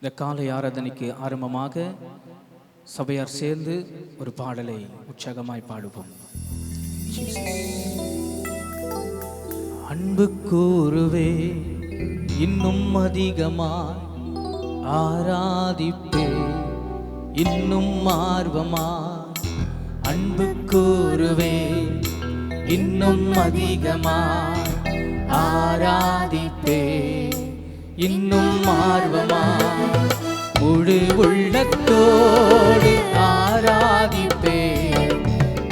இந்த காலை ஆராதனைக்கு ஆரம்பமாக சபையார் சேர்ந்து ஒரு பாடலை உற்சாகமாய் பாடுவோம். அன்பு கூறுவே இன்னும் அதிகமாய் ஆராதிப்பே இன்னும் ஆர்வமாய் அன்பு கூறுவே இன்னும் அதிகமாய் ஆராதிப்பே இன்னும் ஆர்வமாய் முழு உள்ளத்தோடு ஆராதிப்பே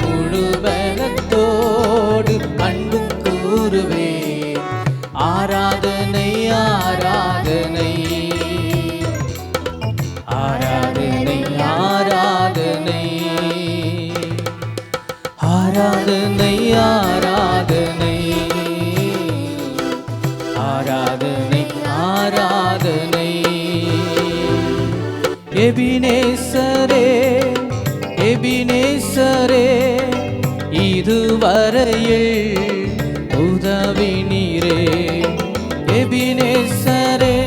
முழு பலத்தோடு அன்பு கூறுவே ஆராதனை ஆராதனை ஆராதனை ஆராதனை ஆராதனை ஆராதனை ஆராதனை ஆராதனை எபினேசரே எபினேசரே இதுவரையில் உதவி நீரே எபினேசரே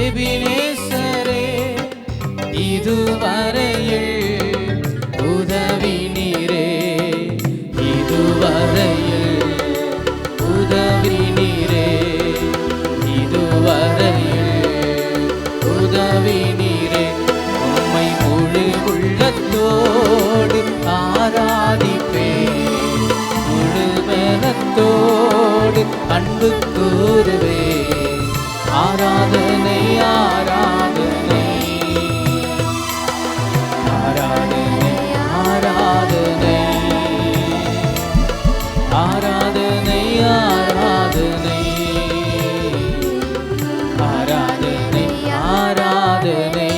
எபினேசரே இதுவரையில் உதவி நீரே இதுவரையில் உதவி நீரே இதுவரையில் உதவி நீரே உம்மை முழு உள்ளத்தோடு ஆராதிப்பே முழு பலத்தோடு அன்பு கூறுவே ஆராதனை ஆராதனை ஆராதனை ஆராதனை ஆராதனை ஆராதனை ஆராதனை ஆராதனை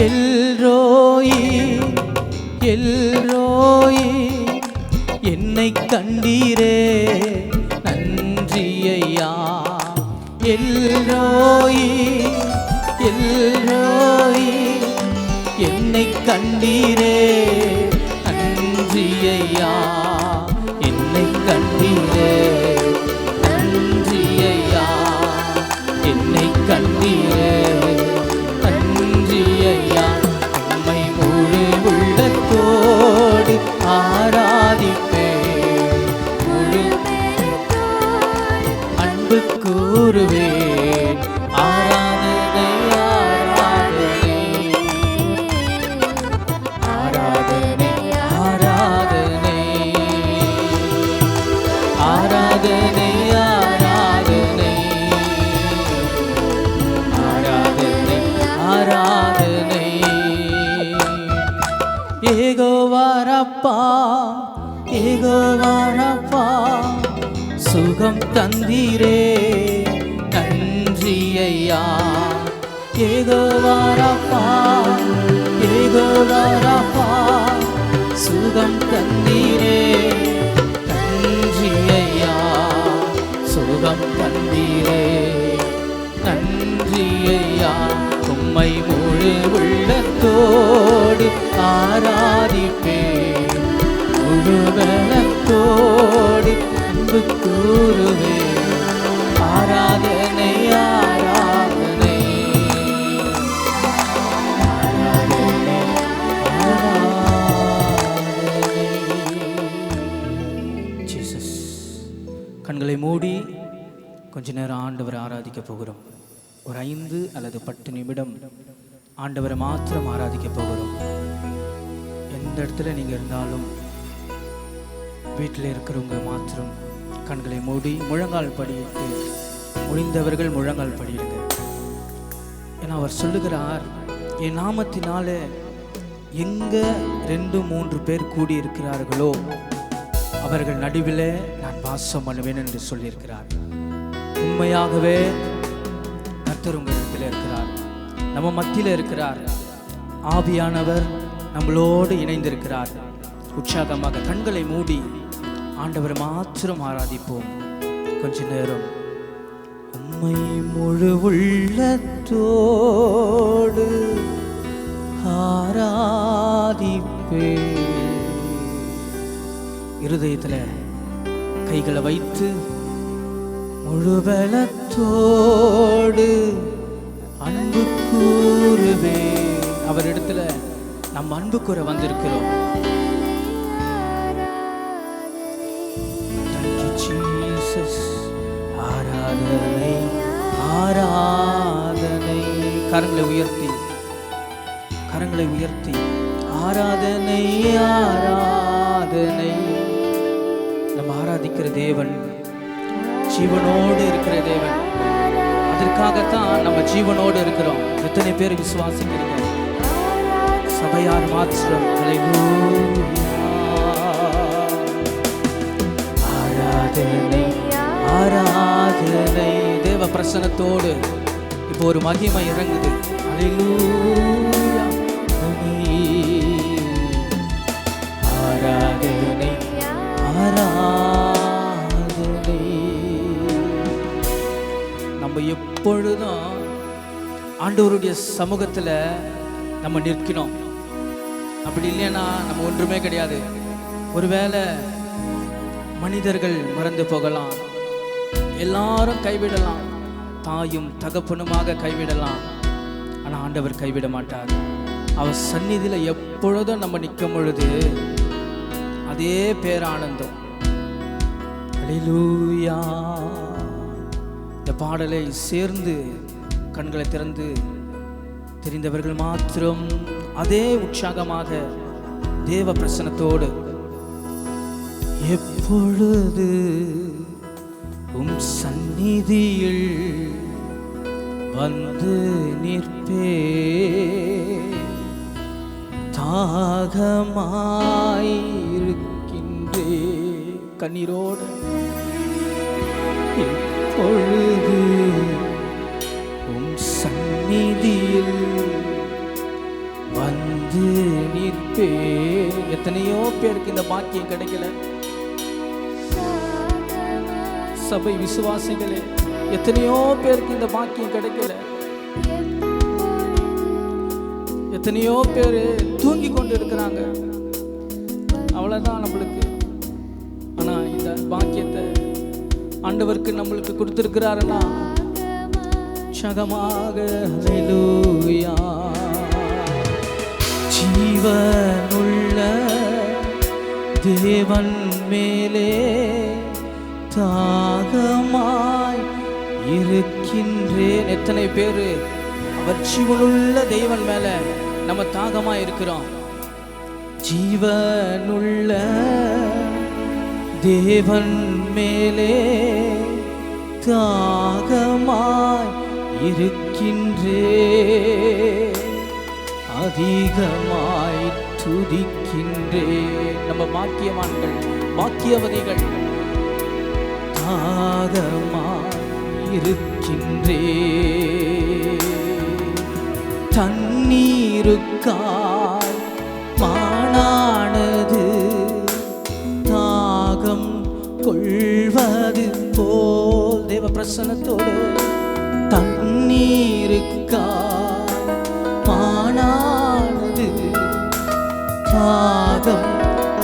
எல்ரோயி எல்ரோயி என்னை கண்டீரே நன்றி ஐயா எல்ரோயி எல்ரோயி என்னை கண்டீரே நன்றி ஐயா என்னை கண்டீரே நன்றி ஐயா என்னை கண்டீரே நன்றி ஐயா உம்மை முழு உள்ளத்தோடு ஆராதிப்பே முழு அன்பு கூறுவே ஆராதனை ஆராதனை ஆராதனை ஆராதனை ஆராதனை ஆராதனை ஆராதனை ஏகோவாரப்பா ஏகோவாரப்பா சுகம் தந்தீரே நன்றி ஐயா ஏகோவாரப்பா ஏகோவாரப்பா சுகம் தந்தீரே நன்றி ஐயா சுகம் தந்தீரே நன்றி ஐயா உம்மை முழு உள்ளத்தோடு ஆராதிப்பே முழு பலத்தோடு அன்பு கூறுவே ஆராதனை ஆராதனை ஆராதனை ஆராதனை. ஜீசஸ், கண்களை மூடி கொஞ்ச நேரம் ஆண்டவரை ஆராதிக்க போகிறோம். ஒரு 5 அல்லது 10 நிமிடம் ஆண்டவரை மாத்திரம் ஆராதிக்க போகிறோம். எந்த இடத்துல நீங்கள் இருந்தாலும் வீட்டில் இருக்கிறவங்க மாத்திரம் கண்களை மூடி முழங்கால் படியிட்டு முடிந்தவர்கள் முழங்கால் படியிடுங்க. ஏன்னா அவர் சொல்லுகிறார், என் நாமத்தினால எங்கே 2-3 பேர் கூடியிருக்கிறார்களோ அவர்கள் நடுவில் நான் வாசம் பண்ணுவேன் என்று சொல்லியிருக்கிறார். உண்மையாகவே கர்த்தர் உங்களிடத்தில் இருக்கிறார், நம்ம மத்தியில் இருக்கிறார். ஆவியானவர் நம்மளோடு இணைந்திருக்கிறார். உற்சாகமாக கண்களை மூடி ஆண்டவரை மாத்திரம் ஆராதிப்போம் கொஞ்ச நேரம். உம்மை முழு உள்ளத்தோடு ஆராதிப்பே. இருதயத்தில் கைகளை வைத்து முழு பலத்தோடு நம் அன்பு கூற வந்திருக்கிறோம். Thank you, Jesus. ஆராதனை ஆராதனை. கரங்களை உயர்த்தி ஆராதனை ஆராதனை. நம்ம ஆராதிக்கிற தேவன் ஜீவனோடு இருக்கிற தேவன். அதற்காகத்தான் நம்ம ஜீவனோடு இருக்கிறோம். எத்தனை பேர் விசுவாசிக்கிறீங்க? சபையார் மாத்திரம். ஆராதனை ஆராதனை. தேவ பிரசன்னத்தோடு இப்போ ஒரு மகிமை இறங்குது. அல்லேலூயா. ஆராதனை ஆராதனை. நம்ம எப்பொழுதும் ஆண்டவருடைய சமூகத்தில் நம்ம நிற்கணும். அப்படி இல்லைன்னா நம்ம ஒன்றுமே கிடையாது. ஒருவேளை மனிதர்கள் மறந்து போகலாம், எல்லாரும் கைவிடலாம், தாயும் தகப்பனுமாக கைவிடலாம். ஆனால் ஆண்டவர் கைவிட மாட்டார். அவர் சந்நிதியில் எப்பொழுதும் நம்ம நிற்கும் பொழுது அதே பேரானந்தம். அல்லேலூயா. இந்த பாடலை சேர்ந்து கண்களை திறந்து தெரிந்தவர்கள் மாத்திரம் அதே உற்சாகமாக தேவ பிரசன்னத்தோடு எப்பொழுது உம் சந்நிதியில் வந்து நிற்பே, தாகமாயிருக்கின்றே. கண்ணீரோடு எப்பொழுது உம் சந்நிதியில் வந்து நிற்பே. எத்தனையோ பேருக்கு இந்த பாக்கியம் கிடைக்கல. சபை விசுவாசிகளே, எத்தனையோ பேருக்கு இந்த பாக்கியம் கிடைக்கல. எத்தனையோ பேர் தூங்கி கொண்டு இருக்கிறாங்க. அவ்வளவுதான் நம்மளுக்கு. ஆனா இந்த பாக்கியத்தை ஆண்டவருக்கு நம்மளுக்கு கொடுத்திருக்கிறாருன்னா சகமாக. அல்லேலூயா. ஜீவனுள்ள தேவன் மேலே தாகமாய் இருக்கின்றேன். எத்தனை பேரு அவர் ஜீவனுள்ள தேவன் மேல நம்ம தாகமாய் இருக்கிறோம். ஜீவனுள்ள தேவன் மேலே தாகமாய் இருக்கின்றேன், அதிகமாய் துதிக்கின்றேன். நம்ம பாக்கியவான்கள், பாக்கியவதிகள். தாகமாய் இருக்கின்றேன், தண்ணீருக்காய் மானானது தாகம் கொள்வது போல் தேவ பிரசன்னத்தோடு. தண்ணீருக்காய் மானானது தாகம்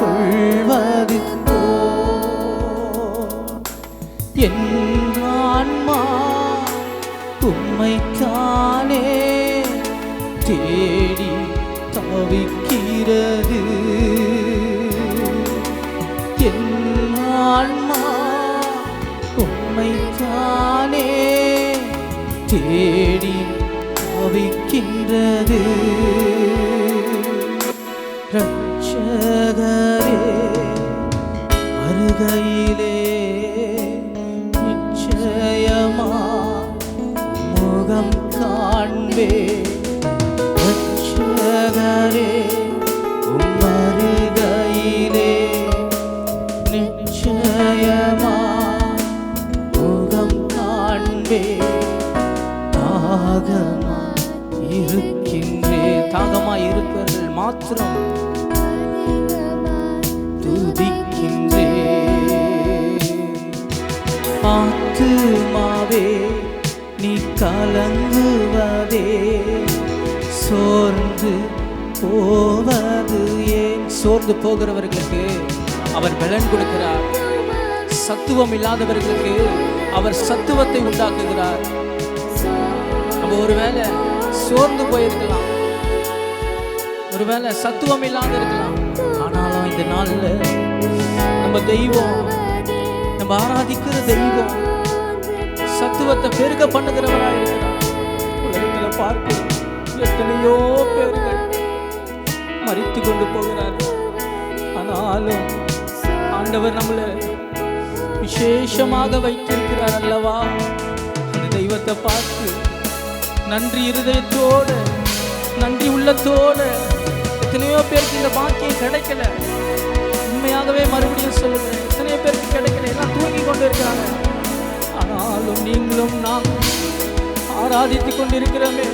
கொள்வது போல் என் ஆன்மா உம்மைத்தானே தேடி தவிக்கிறது. என் ஆன்மா உம்மைத்தானே தேடி தவிக்கின்றது. ரட்சகரே வருகையிலே நிச்சயமா முகம் காண்பே. ரட்சகரே வருகையிலே நிச்சயமா முகம் காண்பே. தாகமா இருக்கின்றே. தாகமா இருப்பவர்கள் மாத்திரம் துதிக்கின்றே. ஆத்துமாவே நீ கலங்குவதே, சோர்ந்து போவது ஏன்? சோர்ந்து போகிறவர்களுக்கு அவர் பலன் கொடுக்கிறார். சத்துவம் இல்லாதவர்களுக்கு அவர் சத்துவத்தை உண்டாக்குகிறார். நம்ம ஒருவேளை சோர்ந்து போயிருக்கலாம், ஒருவேளை சத்துவம் இல்லாத இருக்கலாம். ஆனாலும் இந்த நாள்ல நம்ம தெய்வம், நம்ம ஆராதிக்கிற தெய்வம் சத்துவத்தை பெருக பண்ணுகிறவராக இருக்கிறார். உலகத்துல பார்க்கிறோம் எத்தனையோ பேர்கள் மரித்து கொண்டு போகிறார்கள். ஆனாலும் ஆண்டவர் நம்மளை விசேஷமாக வைத்திருக்கிறார் அல்லவா. அந்த தெய்வத்தை பார்த்து நன்றி இருதயத்தோடு, நன்றி உள்ளத்தோடு, எத்தனையோ பேருக்கு இந்த பாக்கியம் கிடைக்கல. உண்மையாகவே மறுபடியும் சொல்லுகிறேன், எத்தனையோ பேருக்கு கிடைக்கல, எல்லாம் தூங்கி கொண்டு இருக்கிறாங்க. ஆனாலும் நீங்களும் நாம் ஆராதித்து கொண்டிருக்கிறோமே,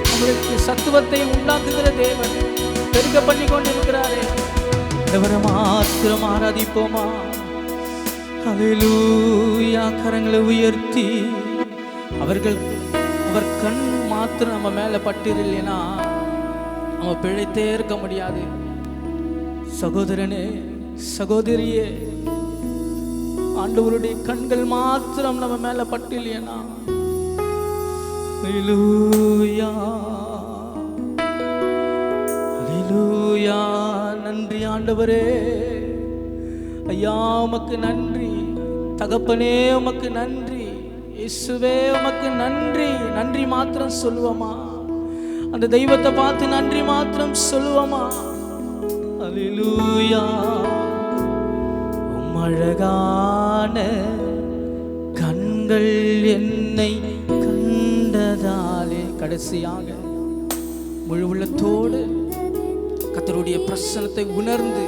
நம்மளுக்கு சத்துவத்தை உண்டாக்குகிற தேவன் பெருக பண்ணி கொண்டிருக்கிறாரே. அவரை மாத்திரம் ஆராதிப்போமா? ஹல்லேலூயா. கரங்களை உயர்த்தி அவர் கண் மாத்திரம் நம்ம மேல பட்டிரலைன்னா நம்ம பிழைத்தே இருக்க முடியாது. சகோதரனே, சகோதரியே, ஆண்டவருடைய கண்கள் மாத்திரம் நம்ம மேல பட்டில்லைன்னா ஹல்லேலூயா, ஹல்லேலூயா. நன்றி ஆண்டவரே. ஐயா உமக்கு நன்றி, தகப்பனே உமக்கு நன்றி, இயேசுவே உமக்கு நன்றி. நன்றி மாத்திரம் சொல்லுவோமா? அந்த தெய்வத்தை பார்த்து நன்றி மாத்திரம் சொல்லுவோமா? ஹல்லேலூயா. அழகான கண்கள் என்னை கண்டதாலே. கடைசியாக முழு உள்ளத்தோடு கர்த்தருடைய பிரசன்னத்தை உணர்ந்து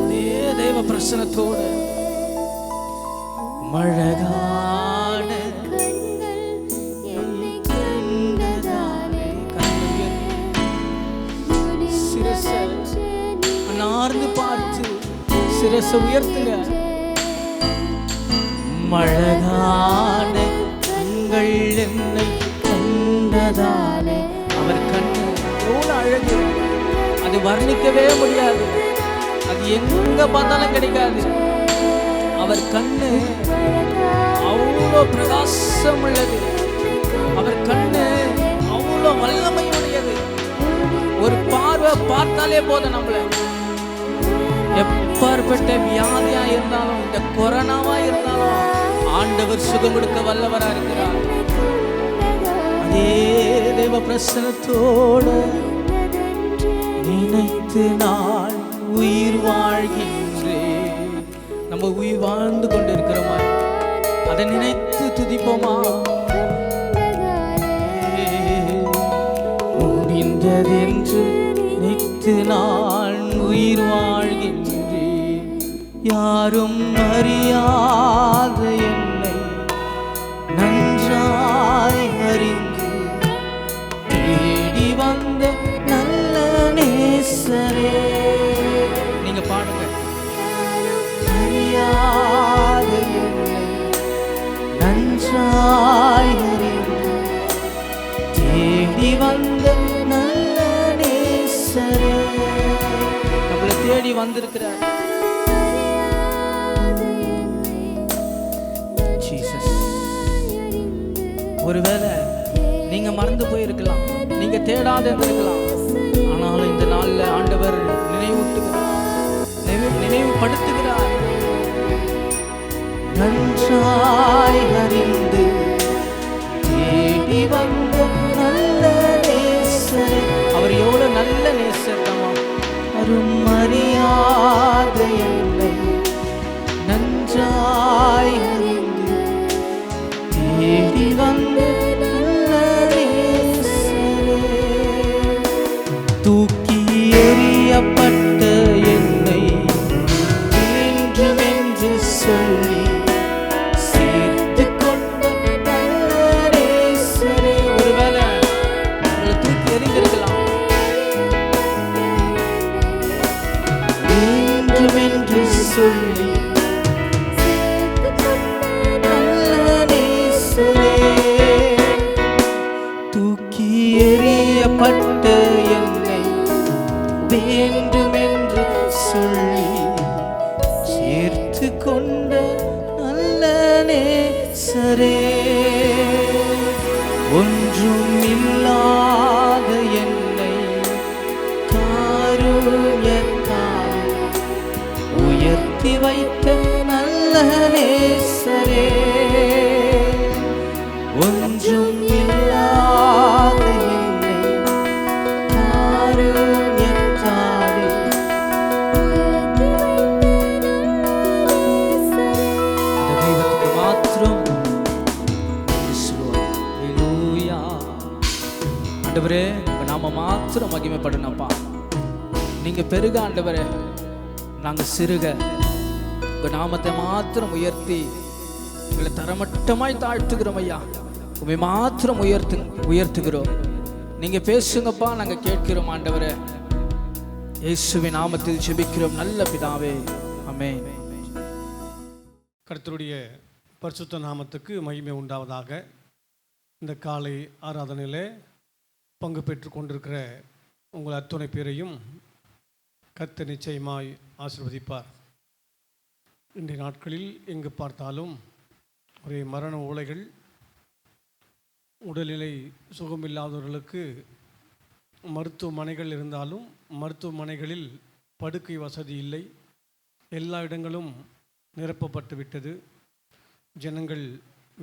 அதே தேவ பிரசன்னத்தோடு அழகான சிரசை அன்னார்ந்து பார்த்து சிரசை உயர்த்துங்க. அழகான கண்கள் என்னை கண்டதாலே. அவர் கண்ணு எவ்வளவு அழகு, அது வர்ணிக்கவே முடியாது, அது எங்க பார்த்தாலும் கிடைக்காது. அவர் கண்ணு அவ்வளோ பிரகாசம் உள்ளது, அவர் கண்ணு அவ்வளோ வல்லமையுடையது. ஒரு பார்வை பார்த்தாலே போதும், நம்மள எப்பேற்பட்ட வியாதியா இருந்தாலும், இந்த கொரோனாவா இருந்தாலும் ஆண்டவர் சுகம் கொடுக்க வல்லவரா இருக்கிறார். அதே தேவ பிரசன்னத்தோடு நினைத்து நான் உயிர் வாழ்கின்றேன். நம்ம உயிர் வாழ்ந்து கொண்டு இருக்கிறோமா? அதை நினைத்து துதிப்போமா? முடிந்ததென்று நினைத்து நான் உயிர் வாழ்கின்றேன். யாரும் அறியாத என்னை நன்றாய் அறிந்து தேடி வந்த நல்ல நேசரே. நீங்க பாடுங்க. அறியாத என்னை நன்றாய் அறிந்து தேடி வந்த நல்ல நேசரே. நம்மளை தேடி வந்திருக்கிறார். ஒருவேளை நீங்க மறந்து போயிருக்கலாம், நீங்க தேடாத இருந்திருக்கலாம். ஆனாலும் இந்த நாள்ல ஆண்டவர் நினைவுபடுத்துகிறார். நன்றாய் அறிந்து தேடி வந்த நல்ல நேசர். அவர் எவ்வளவு நல்ல நேசர் தாமா. அரும் அறியாத என்னை நன்றாய் அறிந்து தேடி வந்த நல்ல நேசரே. தூக்கி எறியப்பட்ட என்னை என்றுமென்று சொல்லி சேர்த்து கொண்ட நல்ல நேசரே. ஒருவேளை உங்களை தூக்கி எறிந்திருக்கலாம், என்றுமென்று சொல்லி தூக்கி எறியப்பட்ட என்னை வேண்டுமென்று சொல்லி சேர்த்து கொண்ட நல்ல நேசரே. ஒன்றும் இல்லாத என்னை ஆண்டவரே உங்க நாம மாத்திரம் மகிமைப்படணும்ப்பா. நீங்க பெருக ஆண்டவரே, நாங்க சிறுக. உங்க நாமத்தை மாத்திரம் உயர்த்தி உங்களை தரமட்டமாய் தாழ்த்துக்கிறோம் ஐயா. உண்மை மாத்திரம் உயர்த்துகிறோம். நீங்க பேசுங்கப்பா, நாங்க கேட்கிறோம் ஆண்டவரே. இயேசுவின் நாமத்தில் ஜெபிக்கிறோம் நல்ல பிதாவே, ஆமென். கர்த்தருடைய பரிசுத்த நாமத்துக்கு மகிமை உண்டாவதாக. இந்த காலை ஆராதனையில் பங்கு பெற்று கொண்டிருக்கிற உங்கள் அத்தனை பேரையும் கர்த்தர் நிச்சயமாய் ஆசீர்வதிப்பார். இன்றைய நாட்களில் எங்கு பார்த்தாலும் ஒரே மரண ஓலைகள். உடல்நிலை சுகமில்லாதவர்களுக்கு மருத்துவமனைகள் இருந்தாலும் மருத்துவமனைகளில் படுக்கை வசதி இல்லை. எல்லா இடங்களும் நிரப்பப்பட்டு விட்டது. ஜனங்கள்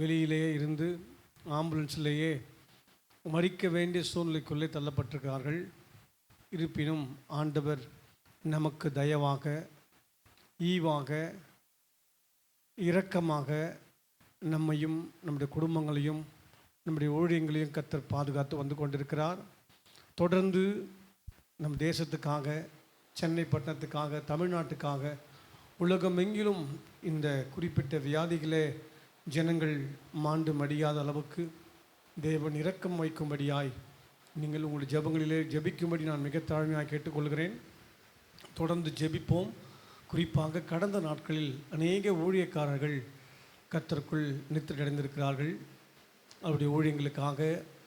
வெளியிலேயே இருந்து ஆம்புலன்ஸ்லேயே மறிக்க வேண்டிய சூழ்நிலைக்குள்ளே தள்ளப்பட்டிருக்கிறார்கள். இருப்பினும் ஆண்டவர் நமக்கு தயவாக, ஈவாக, இரக்கமாக நம்மையும் நம்முடைய குடும்பங்களையும் நம்முடைய ஊழியங்களையும் கர்த்தர் பாதுகாத்து வந்து கொண்டிருக்கிறார். தொடர்ந்து நம் தேசத்துக்காக, சென்னை பட்டணத்துக்காக, தமிழ்நாட்டுக்காக, உலகமெங்கிலும் இந்த குறிப்பிட்ட வியாதிகளே ஜனங்கள் மாண்டு மடியாத அளவுக்கு தேவன் இரக்கம் வைக்கும்படியாய் நீங்கள் உங்களுடைய ஜெபங்களிலே ஜெபிக்கும்படி நான் மிக தாழ்மையாக கேட்டுக்கொள்கிறேன். தொடர்ந்து ஜெபிப்போம். குறிப்பாக கடந்த நாட்களில் அநேக ஊழியக்காரர்கள் கர்த்தருக்குள் நித்திரையடைந்திருக்கிறார்கள். அவருடைய ஊழியங்களுக்காக,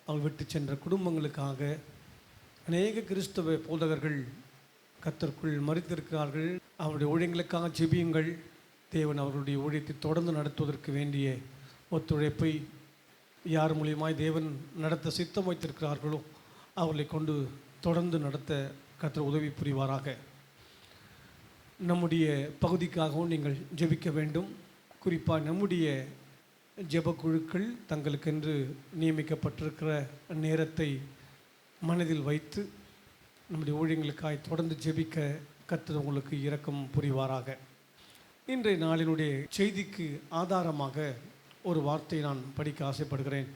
அவர் விட்டு சென்ற குடும்பங்களுக்காக அநேக கிறிஸ்தவ போதகர்கள் கர்த்தருக்குள் மரித்திருக்கிறார்கள். அவருடைய ஊழியங்களுக்காக ஜெபியுங்கள். தேவன் அவருடைய ஊழியத்தை தொடர்ந்து நடத்துவதற்கு வேண்டிய ஒத்துழைப்பை யார் மூலியமாய் தேவன் நடத்த சித்தம் வைத்திருக்கிறார்களோ அவர்களை கொண்டு தொடர்ந்து நடத்த கர்த்தர் உதவி புரிவாராக. நம்முடைய பகுதிக்காகவும் நீங்கள் ஜெபிக்க வேண்டும். குறிப்பாக நம்முடைய ஜெபக்குழுக்கள் தங்களுக்கென்று நியமிக்கப்பட்டிருக்கிற நேரத்தை மனதில் வைத்து நம்முடைய ஊழியங்களுக்காய் தொடர்ந்து ஜெபிக்க கர்த்தர் உங்களுக்கு இரக்கம் புரிவாராக. இன்றைய நாளினுடைய செய்திக்கு ஆதாரமாக ஒரு வார்த்தையை நான் படிக்க ஆசைப்படுகிறேன்.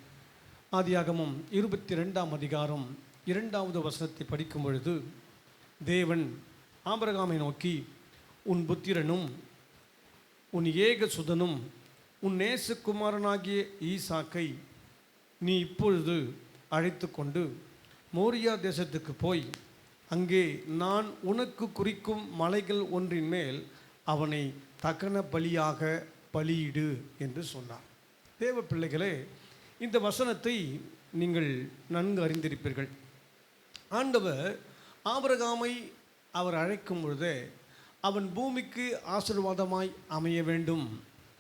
ஆதியாகமம் 22ஆம் அதிகாரம் 2வது வசனத்தை படிக்கும் பொழுது, தேவன் ஆபிரகாமை நோக்கி, உன் புத்திரனும் உன் ஏக சுதனும் உன் நேசகுமாரனாகிய ஈசாக்கை நீ இப்பொழுது அழைத்து கொண்டு மோரியா தேசத்துக்கு போய் அங்கே நான் உனக்கு குறிக்கும் மலைகள் ஒன்றின் மேல் அவனை தகன பலியாக பலியிடு என்று சொன்னார். தேவ பிள்ளைகளே, இந்த வசனத்தை நீங்கள் நன்கு அறிந்திருப்பீர்கள். ஆண்டவர் ஆபிரகாமை அவர் அழைக்கும் பொழுதே அவன் பூமிக்கு ஆசீர்வாதமாய் அமைய வேண்டும்,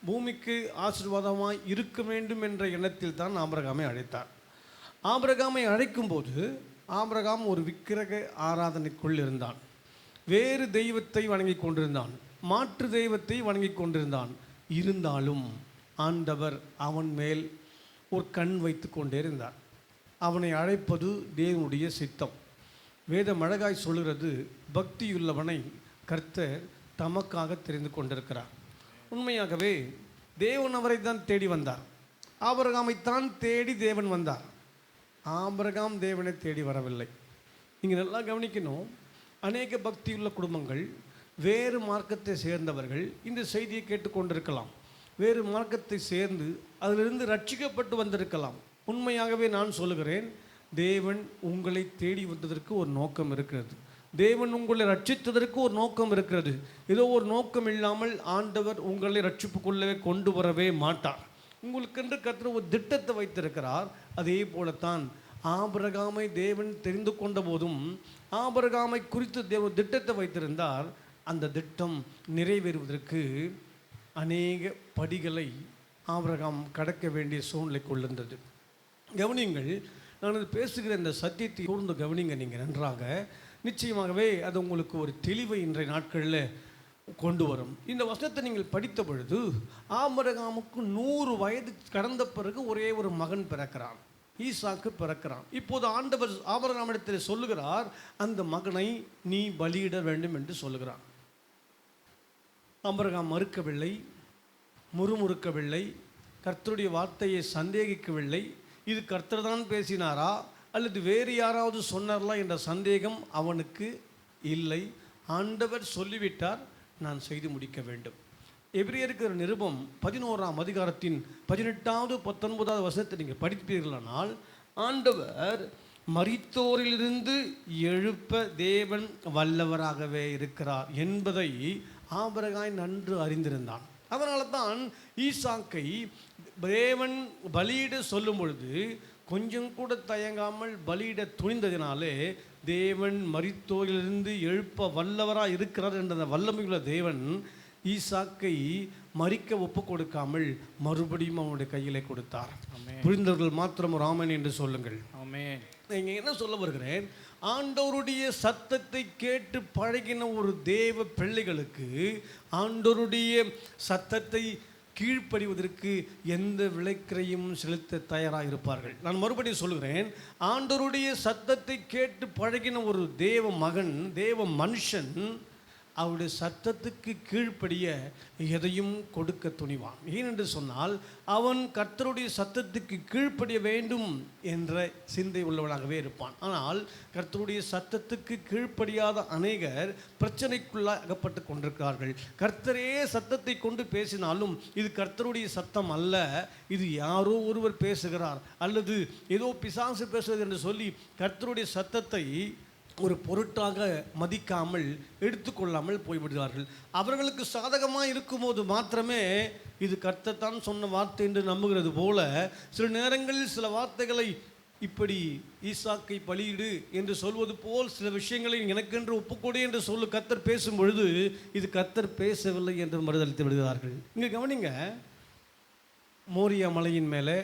பூமிக்கு ஆசீர்வாதமாய் இருக்க வேண்டும் என்ற எண்ணத்தில் தான் ஆபிரகாமை அழைத்தார். ஆபிரகாமை அழைக்கும்போது ஆபிரகாம் ஒரு விக்கிரக ஆராதனைக்குள் இருந்தான். வேறு தெய்வத்தை வணங்கி கொண்டிருந்தான், மாற்று தெய்வத்தை வணங்கி கொண்டிருந்தான். இருந்தாலும் ஆண்டவர் அவன் மேல் ஒரு கண் வைத்து கொண்டே இருந்தார். அவனை அழைப்பது தேவனுடைய சித்தம். வேதம் அழகாய் சொல்கிறது, பக்தியுள்ளவனை கர்த்தர் தமக்காக தெரிந்து கொண்டிருக்கிறார். உண்மையாகவே தேவன் அவரை தான் தேடி வந்தார். ஆபிரகாமைத்தான் தேடி தேவன் வந்தார். ஆபிரகாம் தேவனை தேடி வரவில்லை. நீங்கள் நல்லா கவனிக்கணும். அநேக பக்தியுள்ள குடும்பங்கள், வேறு மார்க்கத்தை சேர்ந்தவர்கள் இந்த செய்தியை கேட்டுக்கொண்டிருக்கலாம். வேறு மார்க்கத்தை சேர்ந்து அதிலிருந்து ரட்சிக்கப்பட்டு வந்திருக்கலாம். உண்மையாகவே நான் சொல்லுகிறேன், தேவன் உங்களை தேடி வந்ததற்கு ஒரு நோக்கம் இருக்கிறது. தேவன் உங்களை ரட்சித்ததற்கு ஒரு நோக்கம் இருக்கிறது. ஏதோ ஒரு நோக்கம் இல்லாமல் ஆண்டவர் உங்களை ரட்சிப்புக்குள்ளவே கொண்டு வரவே மாட்டார். உங்களுக்கென்று கர்த்தர் ஒரு திட்டத்தை வைத்திருக்கிறார். அதே போலத்தான் ஆபிரகாமை தேவன் தெரிந்து கொண்ட போதும் ஆபிரகாமை குறித்து தேவன் திட்டத்தை வைத்திருந்தார். அந்த திட்டம் நிறைவேறுவதற்கு அநேக படிகளை ஆபிரகாம் கடக்க வேண்டிய சூழ்நிலை கொண்டிருந்தது. கவனிங்கள், நான் பேசுகிற இந்த சத்தியத்தை கூர்ந்து கவனிங்க நீங்கள் நன்றாக. நிச்சயமாகவே அது உங்களுக்கு ஒரு தெளிவை இன்றைய நாட்களில் கொண்டு வரும். இந்த வசனத்தை நீங்கள் படித்த பொழுது ஆபிரகாமுக்கு 100 வயது கடந்த பிறகு ஒரே ஒரு மகன் பிறக்கிறான், ஈசாக்கு பிறக்கிறான். இப்போது ஆண்டவர் ஆபிரகாமிடத்தில் சொல்லுகிறார், அந்த மகனை நீ பலியிட வேண்டும் என்று சொல்லுகிறார். ஆபிரகாம் மறுக்கவில்லை, முறுமுறுக்கவில்லை, கர்த்தருடைய வார்த்தையை சந்தேகிக்கவில்லை. இது கர்த்தர் தான் பேசினாரா அல்லது வேறு யாராவது சொன்னார்களா என்ற சந்தேகம் அவனுக்கு இல்லை. ஆண்டவர் சொல்லிவிட்டார், நான் செய்து முடிக்க வேண்டும். எபிரேயருக்கு நிருபம் 11ஆம் அதிகாரத்தின் 18வது 19வது வசனத்தை நீங்கள் படிப்பீர்களானால், ஆண்டவர் மரித்தோரிலிருந்து எழுப்ப தேவன் வல்லவராகவே இருக்கிறார் என்பதை ஆபிரகாம் நன்கு அறிந்திருந்தான். அதனால தான் ஈசாக்கை தேவன் பலியிட சொல்லும் பொழுது கொஞ்சம் கூட தயங்காமல் பலியிட துணிந்ததினாலே தேவன் மரித்தோரிலிருந்து எழுப்ப வல்லவராக இருக்கிறார் என்ற அந்த வல்லமையுள்ள தேவன் ஈசாக்கை மரிக்க ஒப்பு கொடுக்காமல் மறுபடியும் அவனுடைய கையிலே கொடுத்தார். புரிந்தவர்கள் மாத்திரம் ராமன் என்று சொல்லுங்கள். நீங்கள் என்ன சொல்ல வருகிறேன்? ஆண்டவருடைய சத்தத்தை கேட்டு பழகின ஒரு தேவ பிள்ளைகளுக்கு ஆண்டவருடைய சத்தத்தை கீழ்ப்படிவதற்கு எந்த விலைக்கிறையும் செலுத்த தயாராக இருப்பார்கள். நான் மறுபடியும் சொல்கிறேன், ஆண்டவருடைய சத்தத்தை கேட்டு பழகின ஒரு தேவ மகன், தேவ மனுஷன் அவருடைய சத்தத்துக்கு கீழ்ப்படிய எதையும் கொடுக்க துணிவான். ஏனென்று சொன்னால் அவன் கர்த்தருடைய சத்தத்துக்கு கீழ்ப்படிய வேண்டும் என்ற சிந்தை உள்ளவனாகவே இருப்பான். ஆனால் கர்த்தருடைய சத்தத்துக்கு கீழ்ப்படியாத அநேகர் பிரச்சனைக்குள்ளாக அகப்பட்டு கொண்டிருக்கிறார்கள். கர்த்தரே சத்தத்தை கொண்டு பேசினாலும் இது கர்த்தருடைய சத்தம் அல்ல, இது யாரோ ஒருவர் பேசுகிறார் அல்லது ஏதோ பிசாசு பேசுகிறது என்று சொல்லி கர்த்தருடைய சத்தத்தை ஒரு பொருட்டாக மதிக்காமல் எடுத்துக்கொள்ளாமல் போய்விடுகிறார்கள். அவர்களுக்கு சாதகமாக இருக்கும்போது மாத்திரமே இது கர்த்தர் சொன்ன வார்த்தை என்று நம்புகிறது போல சில நேரங்களில் சில வார்த்தைகளை இப்படி ஈசாக்கை பலியிடு என்று சொல்வது போல் சில விஷயங்களை எனக்கென்று ஒப்புக்கொடு என்று சொல்லு கர்த்தர் பேசும் பொழுது இது கர்த்தர் பேசவில்லை என்று மறுதளித்து விடுகிறார்கள். இங்கே கவனிங்க, மோரியா மலையின் மேலே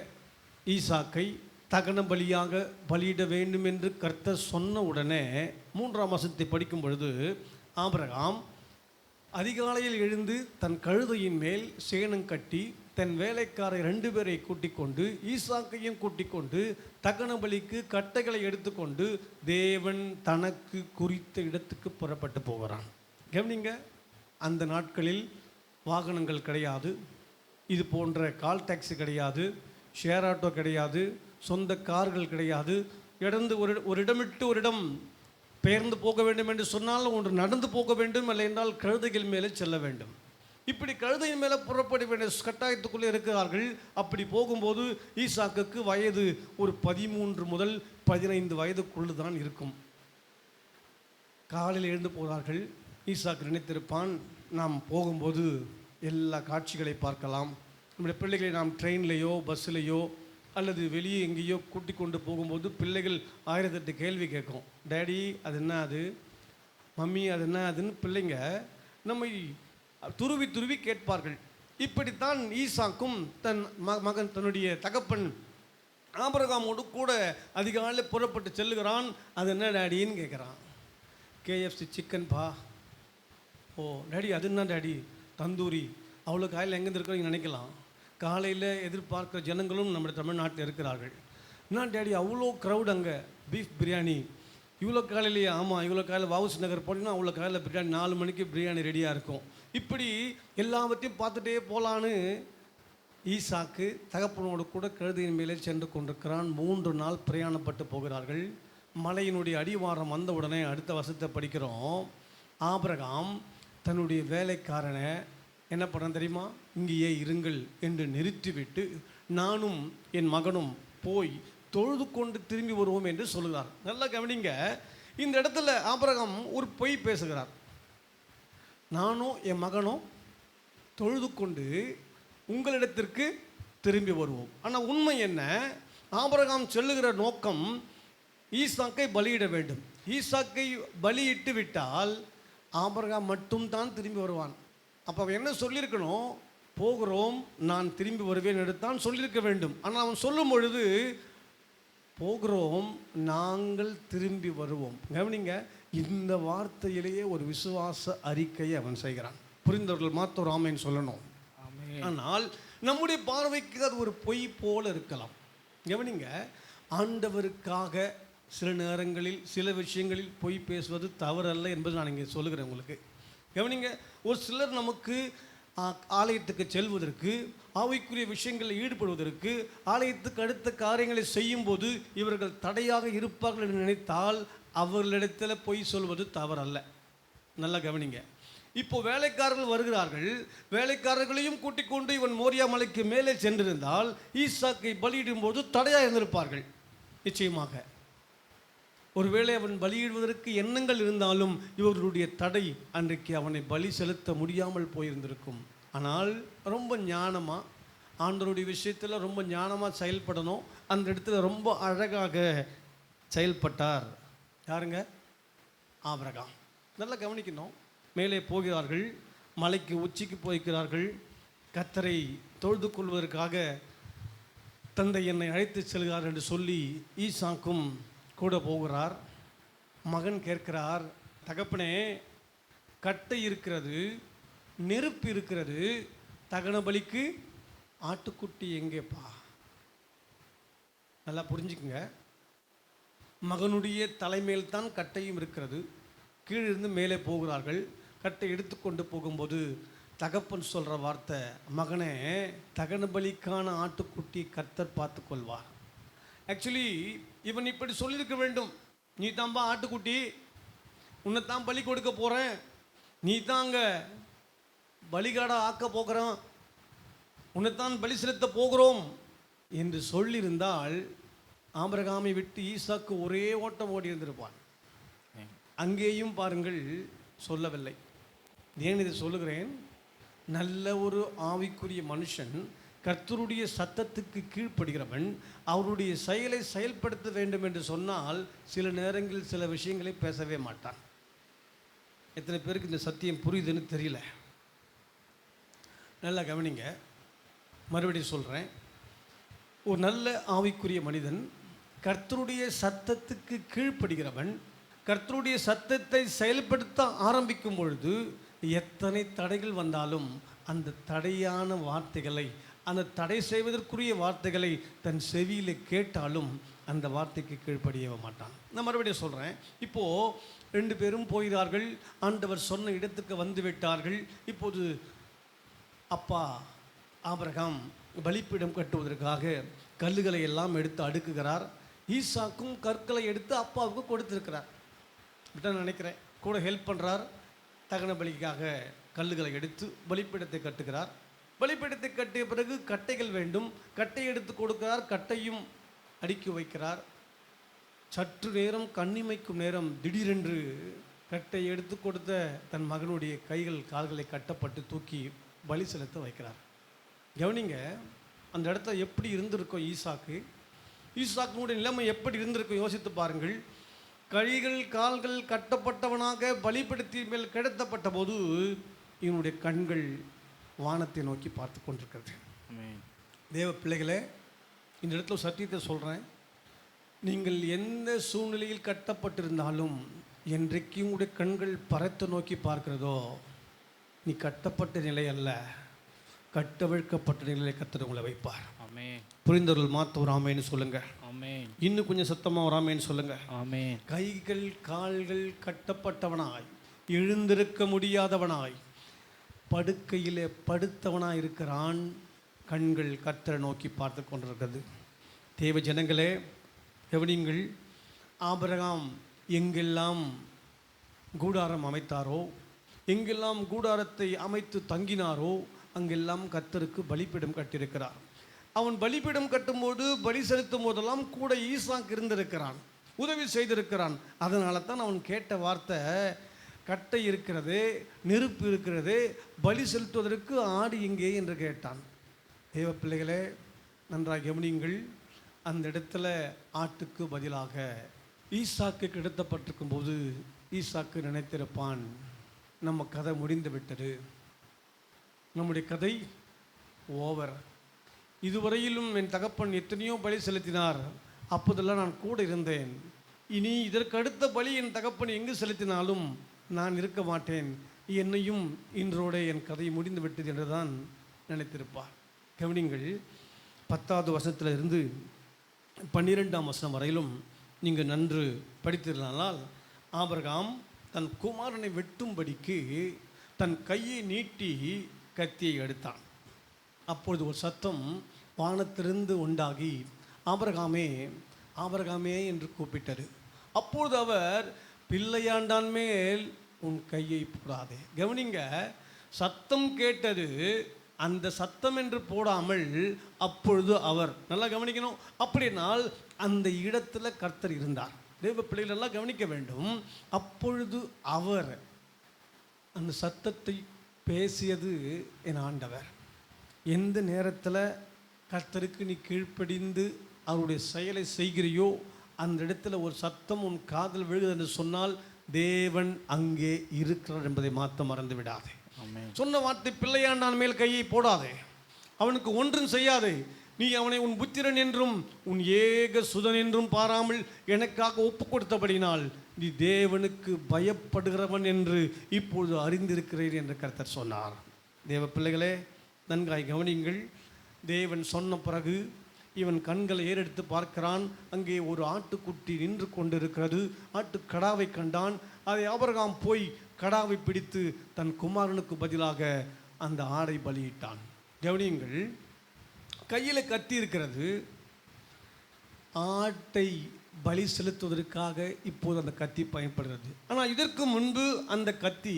ஈசாக்கை தகன பலியாக பலியிட வேண்டும் என்று கர்த்தர் சொன்ன உடனே 3ஆம் வசனத்தை படிக்கும் பொழுது, ஆபிரகாம் அதிகாலையில் எழுந்து தன் கழுதையின் மேல் சேணம் கட்டி தன் வேலைக்காரை 2 பேரை கூட்டிக் கொண்டு ஈசாக்கையும் கூட்டிக் கொண்டு தகன பலிக்கு கட்டைகளை எடுத்துக்கொண்டு தேவன் தனக்கு குறித்த இடத்துக்கு புறப்பட்டு போகிறான். கவனிங்க, அந்த நாட்களில் வாகனங்கள் கிடையாது, இது போன்ற கால் டாக்ஸி கிடையாது, ஷேர் ஆட்டோ கிடையாது, சொந்த கார்கள் கிடையாது. இடந்து ஒரு இடமிட்டு ஒரு இடம் பெயர்ந்து போக வேண்டும் என்று சொன்னால் ஒன்று நடந்து போக வேண்டும், இல்லை என்றால் கழுதைகள் மேலே செல்ல வேண்டும். இப்படி கழுதையின் மேலே புறப்பட வேண்டிய கட்டாயத்துக்குள்ளே இருக்கிறார்கள். அப்படி போகும்போது ஈசாக்குக்கு வயது ஒரு 13 முதல் 15 வயதுக்குள்ளே தான் இருக்கும். காலையில் எழுந்து போகிறார்கள். ஈசாக்கு நினைத்திருப்பான், நாம் போகும்போது எல்லா காட்சிகளை பார்க்கலாம், நம்முடைய பிள்ளைகளை நாம் ட்ரெயின்லேயோ பஸ்ஸிலேயோ அல்லது வெளியே எங்கேயோ கூட்டி கொண்டு போகும்போது பிள்ளைகள் 1008 கேள்வி கேட்கும். டேடி அது என்ன, அது மம்மி அது என்ன, அதுன்னு பிள்ளைங்க நம்மை துருவி துருவி கேட்பார்கள். இப்படித்தான் ஈசாக்கும் தன் மகன் தன்னுடைய தகப்பன் ஆபிரகாமோடு கூட அதிகாலையில் புறப்பட்டு செல்லுகிறான். அது என்ன டேடின்னு கேட்குறான். KFC சிக்கன் பா. ஓ டேடி அது என்ன டேடி? தந்தூரி. அவ்வளோ காலையில் எங்கேருந்து இருக்கிறீங்க நினைக்கலாம். காலையில் எதிர்பார்க்குற ஜனங்களும் நம்முடைய தமிழ்நாட்டில் இருக்கிறார்கள். என்ன டேடி அவ்வளோ க்ரௌட், அங்கே பீஃப் பிரியாணி இவ்வளோ காலையிலேயே? ஆமாம், இவ்வளோ காலையில் வாவுசி நகர் போனீங்கன்னா அவ்வளோ காலையில் பிரியாணி 4 மணிக்கு பிரியாணி ரெடியாக இருக்கும். இப்படி எல்லாவற்றையும் பார்த்துட்டே போகலான்னு ஈசாக்கு தகப்பனோடு கூட கழுதையின் மேலே சென்று கொண்டிருக்கிறான். 3 நாள் பிரயாணப்பட்டு போகிறார்கள். மலையினுடைய அடிவாரம் வந்த உடனே அடுத்த வசனத்தை படிக்கிறோம். ஆபிரகாம் தன்னுடைய வேலைக்காரனை என்ன பண்ண தெரியுமா, இங்கேயே இருங்கள் என்று நிறுத்திவிட்டு நானும் என் மகனும் போய் தொழுது கொண்டு திரும்பி வருவோம் என்று சொல்லுகிறார். நல்லா கவனிங்க, இந்த இடத்துல ஆபிரகாம் ஒரு பொய் பேசுகிறார். நானும் என் மகனும் தொழுது கொண்டு உங்களிடத்திற்கு திரும்பி வருவோம். ஆனால் உண்மை என்ன? ஆபிரகாம் சொல்லுகிற நோக்கம் ஈசாக்கை பலியிட வேண்டும். ஈசாக்கை பலியிட்டு விட்டால் ஆபிரகாம் மட்டும்தான் திரும்பி வருவான். அப்போ அவன் என்ன சொல்லியிருக்கணும்? போகிறோம், நான் திரும்பி வருவேன் எடுத்தான் சொல்லியிருக்க வேண்டும். ஆனால் அவன் சொல்லும் பொழுது போகிறோம், நாங்கள் திரும்பி வருவோம். கவனிங்க, இந்த வார்த்தையிலேயே ஒரு விசுவாச அறிக்கையை அவன் செய்கிறான். புரிந்தவர்கள் மாத்தோர் ஆமேன்னு சொல்லணும். ஆனால் நம்முடைய பார்வைக்கு அது ஒரு பொய் போல இருக்கலாம். கவனிங்க, ஆண்டவருக்காக சில நேரங்களில் சில விஷயங்களில் பொய் பேசுவது தவறல்ல என்பது நான் இங்கே சொல்லுகிறேன் உங்களுக்கு. கவனிங்க, ஒரு சிலர் நமக்கு ஆலயத்துக்கு செல்வதற்கு, ஆவிக்குரிய விஷயங்களில் ஈடுபடுவதற்கு, ஆலயத்துக்கு அடுத்த காரியங்களை செய்யும்போது இவர்கள் தடையாக இருப்பார்கள் என்று நினைத்தால் அவர்களிடத்தில் பொய் சொல்வது தவறல்ல. நல்லா கவனிங்க. இப்போ வேலைக்காரர்கள் வருகிறார்கள். வேலைக்காரர்களையும் கூட்டிக் கொண்டு இவன் மோரியா மலைக்கு மேலே சென்றிருந்தால் ஈசாக்கை பலியிடும் போது தடையாக இருந்திருப்பார்கள். நிச்சயமாக ஒருவேளை அவன் பலியிடுவதற்கு எண்ணங்கள் இருந்தாலும் இவர்களுடைய தடை அன்றைக்கு அவனை பலி செலுத்த முடியாமல் போயிருந்திருக்கும். ஆனால் ரொம்ப ஞானமாக, ஆண்டவருடைய விஷயத்தில் ரொம்ப ஞானமாக செயல்படணும். அந்த இடத்துல ரொம்ப அழகாக செயல்பட்டார். யாருங்க? ஆபிரகாம். நல்லா கவனிக்கணும். மேலே போகிறார்கள், மலைக்கு உச்சிக்கு போய்க்கிறார்கள். கர்த்தரை தொழுது கொள்வதற்காக தந்தை என்னை அழைத்து செல்கிறார் என்று சொல்லி ஈசாக்கும் கூட போகிறார். மகன் கேட்கிறார், தகப்பனே, கட்டை இருக்கிறது, நெருப்பு இருக்கிறது, தகன பலிக்கு ஆட்டுக்குட்டி எங்கேப்பா? நல்லா புரிஞ்சுக்குங்க. மகனுடைய தலைமையில் தான் கட்டையும் இருக்கிறது. கீழிருந்து மேலே போகிறார்கள். கட்டை எடுத்துக்கொண்டு போகும்போது தகப்பன் சொல்கிற வார்த்தை, மகனே, தகன பலிக்கான ஆட்டுக்குட்டி கர்த்தர் பார்த்து கொள்வார். ஆக்சுவலி இவன் இப்படி சொல்லியிருக்க வேண்டும், நீ தான்பா ஆட்டுக்குட்டி, உன்னைத்தான் பலி கொடுக்க போகிறேன், நீ தாங்க பலிகாடாக ஆக்க போகிறோம், உன்னைத்தான் பலி செலுத்த போகிறோம் என்று சொல்லியிருந்தால் ஆபிரகாமை விட்டு ஈசாக்கு ஒரே ஓட்டம் ஓடி இருந்திருப்பான். அங்கேயும் பாருங்கள், சொல்லவில்லை. ஏன் இதை சொல்லுகிறேன்? நல்ல ஒரு ஆவிக்குரிய மனுஷன், கர்த்தருடைய சத்தத்துக்கு கீழ்ப்படுகிறவன், அவருடைய செயலை செயல்படுத்த வேண்டும் என்று சொன்னால் சில நேரங்களில் சில விஷயங்களை பேசவே மாட்டான். எத்தனை பேருக்கு இந்த சத்தியம் புரியுதுன்னு தெரியல. நல்லா கவனிங்க. மறுபடியும் சொல்கிறேன். ஒரு நல்ல ஆவிக்குரிய மனிதன், கர்த்தருடைய சத்தத்துக்கு கீழ்ப்படுகிறவன், கர்த்தருடைய சத்தத்தை செயல்படுத்த ஆரம்பிக்கும் பொழுது எத்தனை தடைகள் வந்தாலும் அந்த தடையான வார்த்தைகளை, அந்த தடை செய்வதற்குரிய வார்த்தைகளை தன் செவியில் கேட்டாலும் அந்த வார்த்தைக்கு கீழ்ப்படிய மாட்டான். நான் மறுபடியும் சொல்கிறேன். இப்போது 2 பேரும் போகிறார்கள். ஆண்டவர் சொன்ன இடத்துக்கு வந்து விட்டார்கள். இப்போது அப்பா ஆபிரகாம் பலிப்பீடம் கட்டுவதற்காக கல்லுகளை எல்லாம் எடுத்து அடுக்குகிறார். ஈசாக்கும் கற்களை எடுத்து அப்பாவுக்கு கொடுத்துருக்கிறார். இப்படி நினைக்கிறேன். கூட ஹெல்ப் பண்ணுறார். தகன பலிக்காக கல்லுகளை எடுத்து பலிப்பீடத்தை கட்டுகிறார். பலிப்பீடத்தை கட்டிய பிறகு கட்டைகள் வேண்டும். கட்டை எடுத்து கொடுக்கிறார். கட்டையும் அடுக்கி வைக்கிறார். சற்று நேரம், கண்ணிமைக்கும் நேரம், திடீரென்று கட்டை எடுத்து கொடுத்த தன் மகனுடைய கைகள் கால்களை கட்டப்பட்டு தூக்கி பலி செலுத்த வைக்கிறார். கவனிங்க, அந்த இடத்துல எப்படி இருந்திருக்கும் ஈசாக்கு? ஈசாக்குடைய நிலைமை எப்படி இருந்திருக்கும் யோசித்து பாருங்கள். கைகள் கால்கள் கட்டப்பட்டவனாக பலிபீடத்தின் மேல் கிடத்தப்பட்ட போது இவனுடைய கண்கள் வானத்தை நோக்கி பார்த்து கொண்டிருக்கிறது. தேவ பிள்ளைகளே, இந்த இடத்துல சத்தியத்தை சொல்கிறேன். நீங்கள் எந்த சூழ்நிலையில் கட்டப்பட்டிருந்தாலும் என்றைக்கு உங்களுடைய கண்கள் பரத்தை நோக்கி பார்க்கிறதோ, நீ கட்டப்பட்ட நிலை அல்ல, கட்டவிழ்க்கப்பட்ட நிலையை கர்த்தர் உங்களை வைப்பார். புரிந்தவர்கள் மாத்த ஒரு ஆமேன்னு சொல்லுங்க. இன்னும் கொஞ்சம் சத்தமாக ஒரு ஆமேன்னு சொல்லுங்க. கைகள் கால்கள் கட்டப்பட்டவனாய், எழுந்திருக்க முடியாதவனாய், படுக்கையிலே படுத்தவனாய் இருக்கிறான். கண்கள் கர்த்தரை நோக்கி பார்த்து கொண்டிருக்கிறது. தேவ ஜனங்களே, கவனியுங்கள். ஆபிரகாம் எங்கெல்லாம் கூடாரம் அமைத்தாரோ, எங்கெல்லாம் கூடாரத்தை அமைத்து தங்கினாரோ, அங்கெல்லாம் கர்த்தருக்கு பலிபீடம் கட்டியிருக்கிறார். அவன் பலிபீடம் கட்டும்போது, பலி செலுத்தும் போதெல்லாம் கூட ஈசாக்கு இருந்திருக்கிறான், உதவி செய்திருக்கிறான். அதனால தான் அவன் கேட்ட வார்த்தை, கட்டை இருக்கிறது, நெருப்பு இருக்கிறது, பலி செலுத்துவதற்கு ஆடு எங்கே என்று கேட்டான். தேவ பிள்ளைகளே, நன்றாக கவனியுங்கள். அந்த இடத்துல ஆட்டுக்கு பதிலாக ஈசாக்கு கிடத்தப்பட்டிருக்கும் போது ஈசாக்கு நினைத்திருப்பான், நம்ம கதை முடிந்து விட்டது, நம்முடைய கதை ஓவர். இதுவரையிலும் என் தகப்பன் எத்தனையோ பலி செலுத்தினார், அப்போதெல்லாம் நான் கூட இருந்தேன். இனி இதற்கு அடுத்த பலி என் தகப்பன் எங்கு செலுத்தினாலும் நான் இருக்க மாட்டேன், என்னையும் இன்றோட என் கதை முடிந்து விட்டது என்று தான் நினைத்திருப்பார். கவனிங்கள், 10வது வசனத்தில் இருந்து 12ஆம் வசனம் வரையிலும் நீங்கள் நன்று படித்திருந்தால், ஆபிரகாம் தன் குமாரனை வெட்டும்படிக்கு தன் கையை நீட்டி கத்தியை எடுத்தான். அப்பொழுது ஒரு சத்தம் வானத்திலிருந்து உண்டாகி, ஆபிரகாமே ஆபிரகாமே என்று கூப்பிட்டது. அப்பொழுது அவர், பிள்ளையாண்டான் மேல் உன் கையை போடாதே. கவனிங்க, சத்தம் கேட்டது, அந்த சத்தம் என்று போடாமல் அப்பொழுது அவர். நல்லா கவனிக்கணும். அப்படினால் அந்த இடத்துல கர்த்தர் இருந்தார். தேவ பிள்ளைகள் எல்லாம் கவனிக்க வேண்டும். அப்பொழுது அவர், அந்த சத்தத்தை பேசியது என் ஆண்டவர். எந்த நேரத்தில் கர்த்தருக்கு நீ கீழ்ப்படிந்து அவருடைய செயலை செய்கிறியோ அந்த இடத்துல ஒரு சத்தம் உன் காதில் விழுகிறது என்று சொன்னால் தேவன் அங்கே இருக்கிறார் என்பதை மாற்ற மறந்து விடாதே. சொன்ன வார்த்தை, பிள்ளையாண்டான் மேல் கையை போடாதே, அவனுக்கு ஒன்றும் செய்யாதே, நீ அவனை உன் புத்திரன் என்றும் உன் ஏக சுதன் என்றும் பாராமல் எனக்காக ஒப்பு கொடுத்தபடினால் நீ தேவனுக்கு பயப்படுகிறவன் என்று இப்பொழுது அறிந்திருக்கிறீர் என்று கர்த்தர் சொன்னார். தேவ பிள்ளைகளே, நன்காய் கவனியுங்கள். தேவன் சொன்ன பிறகு இவன் கண்களை ஏறெடுத்து பார்க்கிறான். அங்கே ஒரு ஆட்டுக்குட்டி நின்று கொண்டிருக்கிறது. ஆட்டுக்கடாவை கண்டான். அதை ஆபிரகாம் போய் கடாவை பிடித்து தன் குமாரனுக்கு பதிலாக அந்த ஆடை பலியிட்டான். கவனியுங்கள், கையில் கத்தி இருக்கிறது. ஆட்டை பலி செலுத்துவதற்காக இப்போது அந்த கத்தி பயன்படுகிறது. ஆனால் இதற்கு முன்பு அந்த கத்தி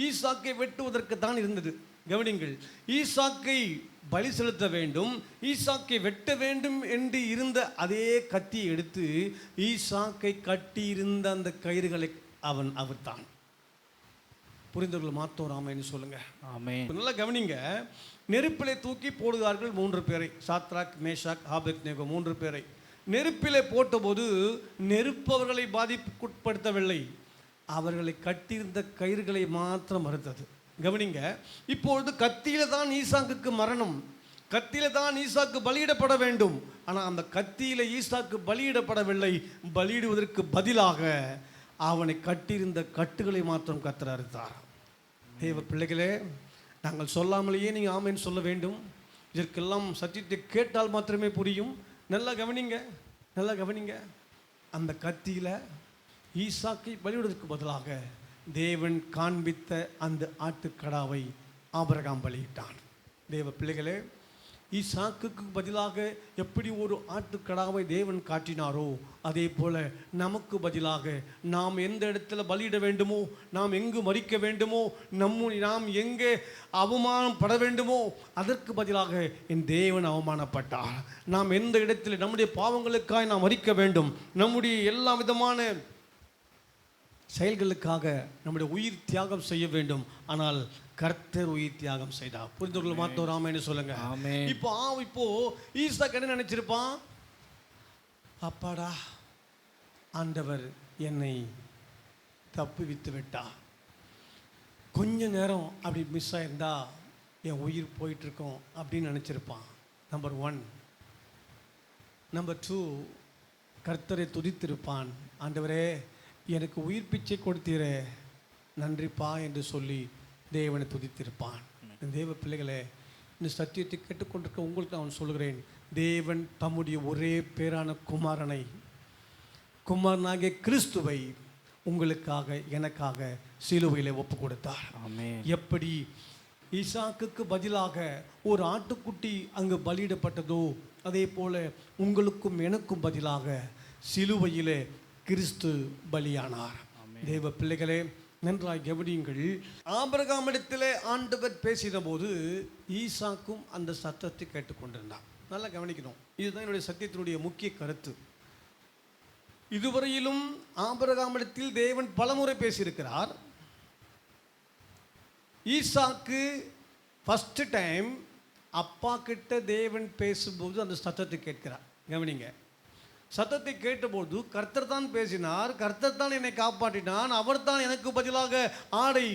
ஈசாக்கை வெட்டுவதற்கு தான் இருந்தது. கவனிங்கள், ஈசாக்கை பலி செலுத்த வேண்டும், ஈசாக்கை வெட்ட வேண்டும் என்று இருந்த அதே கத்தியை எடுத்து ஈசாக்கை கட்டியிருந்த அந்த கயிறுகளை அவன் அவிர்த்தான். புரிந்தவர்கள் மாத்தோர் ஆமைன்னு சொல்லுங்க. ஆமென். நல்லா கவனிங்க, நெருப்பிலே தூக்கி போடுகிறார்கள் 3 பேரை. சாத்ராக், மேஷாக், ஆபேத்நேகோ 3 பேரை நெருப்பிலே போட்டபோது நெருப்பு அவர்களை பாதிப்புக்குட்படுத்தவில்லை, அவர்களை கட்டியிருந்த கயிறுகளை மாத்திரம் மறுத்தது. கவனிங்க, இப்பொழுது கத்தியில தான் ஈசாக்குக்கு மரணம், கத்தியில தான் ஈசாக்கு பலியிடப்பட வேண்டும். ஆனால் அந்த கத்தியில ஈசாக்கு பலியிடப்படவில்லை. பலியிடுவதற்கு பதிலாக அவனை கட்டியிருந்த கட்டுகளை மாத்திரம் கர்த்தர் அறுத்தார். தேவ பிள்ளைகளே, நாங்கள் சொல்லாமலேயே நீங்கள் ஆமென் சொல்ல வேண்டும். இதற்கெல்லாம் சத்தியத்தை கேட்டால் மாத்திரமே புரியும். நல்லா கவனிங்க, நல்லா கவனிங்க. அந்த கத்தியில் ஈசாக்கை பலியிடுவதற்கு பதிலாக தேவன் காண்பித்த அந்த ஆட்டுக்கடாவை ஆபிரகாம் பலியிட்டான். தேவ பிள்ளைகளே, ஈசாக்குக்கு பதிலாக எப்படி ஒரு ஆட்டுக்கடாவை தேவன் காட்டினாரோ அதே போல நமக்கு பதிலாக நாம் எந்த இடத்துல பலியிட வேண்டுமோ, நாம் எங்கு மரிக்க வேண்டுமோ, நாம் எங்கே அவமானப்பட வேண்டுமோ அதற்கு பதிலாக என் தேவன் அவமானப்பட்டார். நாம் எந்த இடத்துல நம்முடைய பாவங்களுக்காக நாம் மரிக்க வேண்டும், நம்முடைய எல்லா விதமான செயல்களுக்காக நம்முடைய உயிர் தியாகம் செய்ய வேண்டும். ஆனால் கர்த்தர் உயிர் தியாகம் செய்தார். புரிந்தவர்கள் மாத்தோர் ஆமென்னு சொல்லுங்க. இப்போ ஈசாக்கு என்ன நினைச்சிருப்பான்? அப்பாடா, ஆண்டவர் என்னை தப்புவித்து விட்டார், கொஞ்ச நேரம் அப்படி மிஸ் ஆயிருந்தா என் உயிர் போயிட்டு இருக்கோம் அப்படின்னு நினைச்சிருப்பான். நம்பர் 1. நம்பர் 2, கர்த்தரை துதித்திருப்பான். ஆண்டவரே, எனக்கு உயிர் பிச்சை கொடுத்தீரே, நன்றிப்பா என்று சொல்லி தேவனை துதித்திருப்பான். தேவ பிள்ளைகளே, இந்த சத்தியத்தை கேட்டுக்கொண்டிருக்க உங்களுக்கு நான் சொல்கிறேன், தேவன் தம்முடைய ஒரே பேரான குமாரனாகிய கிறிஸ்துவை உங்களுக்காக எனக்காக சிலுவையிலே ஒப்பு கொடுத்தார். எப்படி ஈசாக்குக்கு பதிலாக ஒரு ஆட்டுக்குட்டி அங்கு பலியிடப்பட்டதோ அதே போல உங்களுக்கும் எனக்கும் பதிலாக சிலுவையிலே கிறிஸ்து பலியானார். தேவ பிள்ளைகளே, நன்றாய் கவனியுங்கள். ஆபிரகாமிடத்திலே ஆண்டவர் பேசின போது ஈசாக்கும் அந்த சத்தத்தை கேட்டுக்கொண்டிருந்தார். நல்லா கவனிக்கணும், இதுதான் என்னுடைய சத்தியத்தினுடைய முக்கிய கருத்து. இதுவரையிலும் ஆபிரகாமிடத்தில் தேவன் பலமுறை பேசியிருக்கிறார். ஈசாக்கு ஃபர்ஸ்ட் டைம் அப்பா கிட்ட தேவன் பேசும்போது அந்த சத்தத்தை கேட்கிறார். கவனிங்க, சத்தத்தை கேட்டபோது கர்த்தர் தான் பேசினார், கர்த்தர் தான் என்னை காப்பாற்றினான், அவர் தான் எனக்கு பதிலாக ஆடை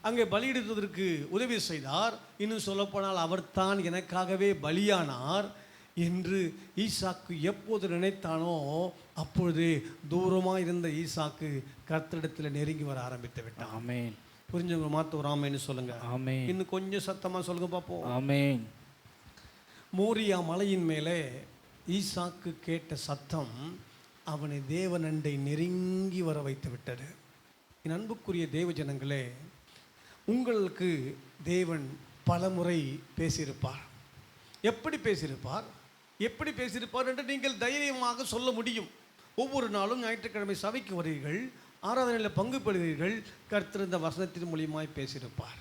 அங்கே பலியிடுவதற்கு உதவி செய்தார், இன்னும் சொல்லப்போனால் அவர் தான் எனக்காகவே பலியானார் என்று ஈசாக்கு எப்போது நினைத்தானோ அப்பொழுது தூரமாக இருந்த ஈசாக்கு கர்த்தரிடத்தில் நெருங்கி வர ஆரம்பித்து விட்டான். ஆமென். புரிஞ்சவங்க மாத்த ஒரு ஆமேன்னு சொல்லுங்க. ஆமென். இன்னும் கொஞ்சம் சத்தமாக சொல்லுங்க பார்ப்போம். ஆமென். மோரியா மலையின் மேலே ஈசாக்கு கேட்ட சத்தம் அவனை தேவனண்டை நெருங்கி வர வைத்து விட்டது. என் அன்புக்குரிய தேவ ஜனங்களே, உங்களுக்கு தேவன் பலமுறை பேசியிருப்பார். எப்படி பேசியிருப்பார் என்று நீங்கள் தைரியமாக சொல்ல முடியும். ஒவ்வொரு நாளும் ஞாயிற்றுக்கிழமை சபைக்கு வருவீர்கள், ஆராதனையில் பங்கு பெறுவீர்கள். கர்த்தர் இந்த வசனத்தின் மூலியமாய் பேசியிருப்பார்.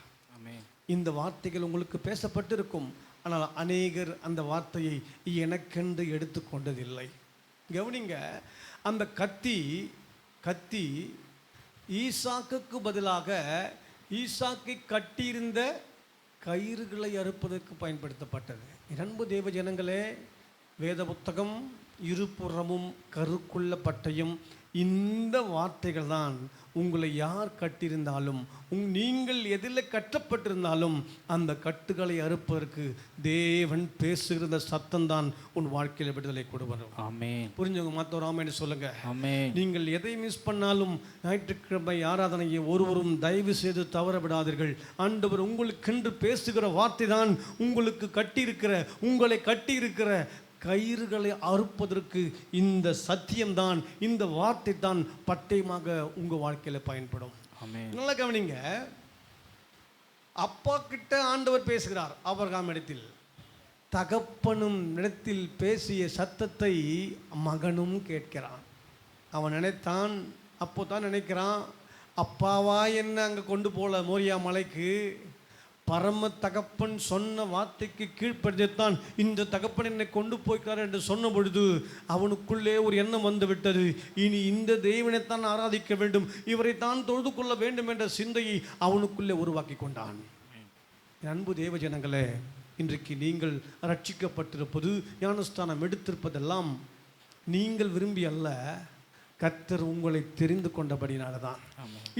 இந்த வார்த்தைகள் உங்களுக்கு பேசப்பட்டிருக்கும். ஆனால் அநேகர் அந்த வார்த்தையை எனக்கென்று எடுத்துக்கொண்டதில்லை. கவனிங்க, அந்த கத்தி ஈசாக்குக்கு பதிலாக ஈசாக்கை கட்டியிருந்த கயிறுகளை அறுப்பதற்கு பயன்படுத்தப்பட்டது. அன்பு தேவ ஜனங்களே, வேத புத்தகம் இருபுறமும் கருக்குள்ள பட்டயம், இந்த வார்த்தைகள் தான் உங்களை யார் கட்டியிருந்தாலும், நீங்கள் எதில் கட்டப்பட்டிருந்தாலும் அந்த கட்டுகளை அறுப்பதற்கு தேவன் பேசுகிற சத்தம்தான் உன் வாழ்க்கையில் விடுதலை கொடுவரும். ஆமென். புரிஞ்சவங்க மற்றவர் ஆமென்னு சொல்லுங்க. ஆமென். நீங்கள் எதை மிஸ் பண்ணாலும் ஞாயிற்றுக்கிழமை ஆராதனையை ஒருவரும் தயவு செய்து தவற விடாதீர்கள். ஆண்டவர் உங்களுக்கென்று பேசுகிற வார்த்தை தான் உங்களை கட்டியிருக்கிற கயிறுகளை அறுப்பதற்கு இந்த சத்தியம்தான், இந்த வார்த்தை தான் பட்டயமாக உங்கள் வாழ்க்கையில் பயன்படும். நல்லா கவனிங்க, அப்பா கிட்ட ஆண்டவர் பேசுகிறார் ஆபிரகாம் இடத்தில். தகப்பனும் இடத்தில் பேசிய சத்தத்தை மகனும் கேட்கிறான். அவன் நினைத்தான், அப்போ தான் நினைக்கிறான், அப்பாவா என்ன அங்கே கொண்டு போல மோரியா மலைக்கு, பரம தகப்பன் சொன்ன வார்த்தைக்கு கீழ்ப்படுத்தான் இந்த தகப்பன் என்னை கொண்டு போய்க்கிறார் என்று சொன்ன பொழுது அவனுக்குள்ளே ஒரு எண்ணம் வந்து விட்டது. இனி இந்த தேவனைத்தான் ஆராதிக்க வேண்டும், இவரைத்தான் தொழுது கொள்ள வேண்டும் என்ற சிந்தையை அவனுக்குள்ளே உருவாக்கி கொண்டான். அன்பு தேவ ஜனங்களே, இன்றைக்கு நீங்கள் ரட்சிக்கப்பட்டிருப்பது, ஞானஸ்தானம் எடுத்திருப்பதெல்லாம் நீங்கள் விரும்பி அல்ல, கர்த்தர் உங்களை தெரிந்து கொண்டபடினால்தான்.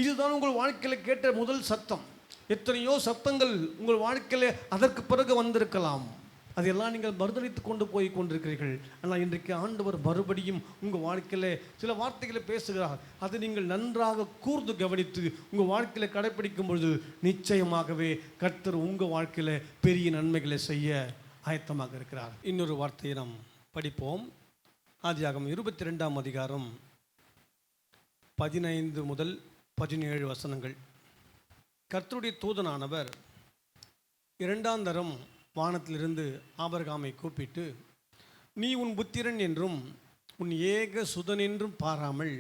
இதுதான் உங்கள் வாழ்க்கையில் கேட்ட முதல் சத்தம். எத்தனையோ சத்தங்கள் உங்கள் வாழ்க்கையில் அதற்கு பிறகு வந்திருக்கலாம், அதையெல்லாம் நீங்கள் மறுதளித்து கொண்டு போய் கொண்டிருக்கிறீர்கள். ஆனால் இன்றைக்கு ஆண்டவர் மறுபடியும் உங்கள் வாழ்க்கையில் சில வார்த்தைகளை பேசுகிறார். அதை நீங்கள் நன்றாக கூர்ந்து கவனித்து உங்கள் வாழ்க்கையில் கடைப்பிடிக்கும் பொழுது நிச்சயமாகவே கர்த்தர் உங்கள் வாழ்க்கையில் பெரிய நன்மைகளை செய்ய ஆயத்தமாக இருக்கிறார். இன்னொரு வார்த்தையை நாம் படிப்போம். ஆதியாகமம் 22ஆம் அதிகாரம் 15 முதல் 17 வசனங்கள். கர்த்தருடைய தூதனானவர் 2ஆம் தரம் வானத்திலிருந்து ஆபிரகாமை கூப்பிட்டு, நீ உன் புத்திரன் என்றும் உன் ஏக சுதன் என்றும் பாராமல்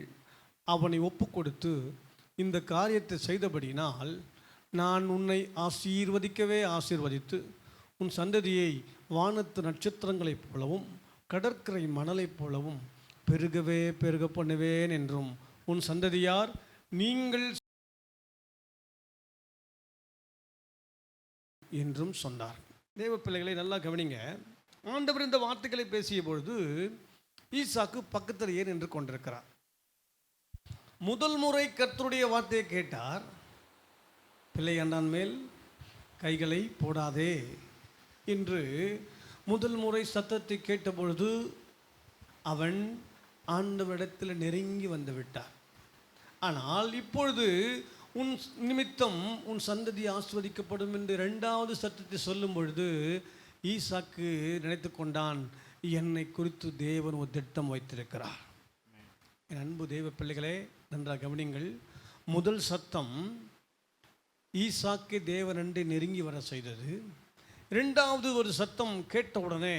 அவனை ஒப்பு கொடுத்து இந்த காரியத்தை செய்தபடினால் நான் உன்னை ஆசீர்வதித்து உன் சந்ததியை வானத்து நட்சத்திரங்களைப் போலவும் கடற்கரை மணலைப் போலவும் பெருக பண்ணுவேன் என்றும் உன் சந்ததியார் நீங்கள் என்றும் சொன்னார். தேவ பிள்ளைகளை நல்லா கவனிங்க. ஆண்டவர் இந்த வார்த்தைகளை பேசிய பொழுது ஈசாக்கு பக்கத்தில் ஏன் என்று கொண்டிருக்கிறார். முதல் முறை கர்த்தருடைய வார்த்தையை கேட்டார். பிள்ளை அண்ணான் மேல் கைகளை போடாதே என்று முதல் முறை சத்தத்தை கேட்ட பொழுது அவன் ஆண்டவரிடத்தில் நெருங்கி வந்து விட்டார். ஆனால் இப்பொழுது உன் நிமித்தம் உன் சந்ததி ஆஸ்வதிக்கப்படும் என்று 2வது சத்தத்தை சொல்லும் பொழுது ஈசாக்கு நினைத்து கொண்டான், என்னை குறித்து தேவன் ஒரு திட்டம் வைத்திருக்கிறார். என் அன்பு தேவ பிள்ளைகளே, நன்றாக கவனிங்கள். முதல் சத்தம் ஈசாக்கு தேவனண்டை நெருங்கி வர செய்தது. 2வது ஒரு சத்தம் கேட்டவுடனே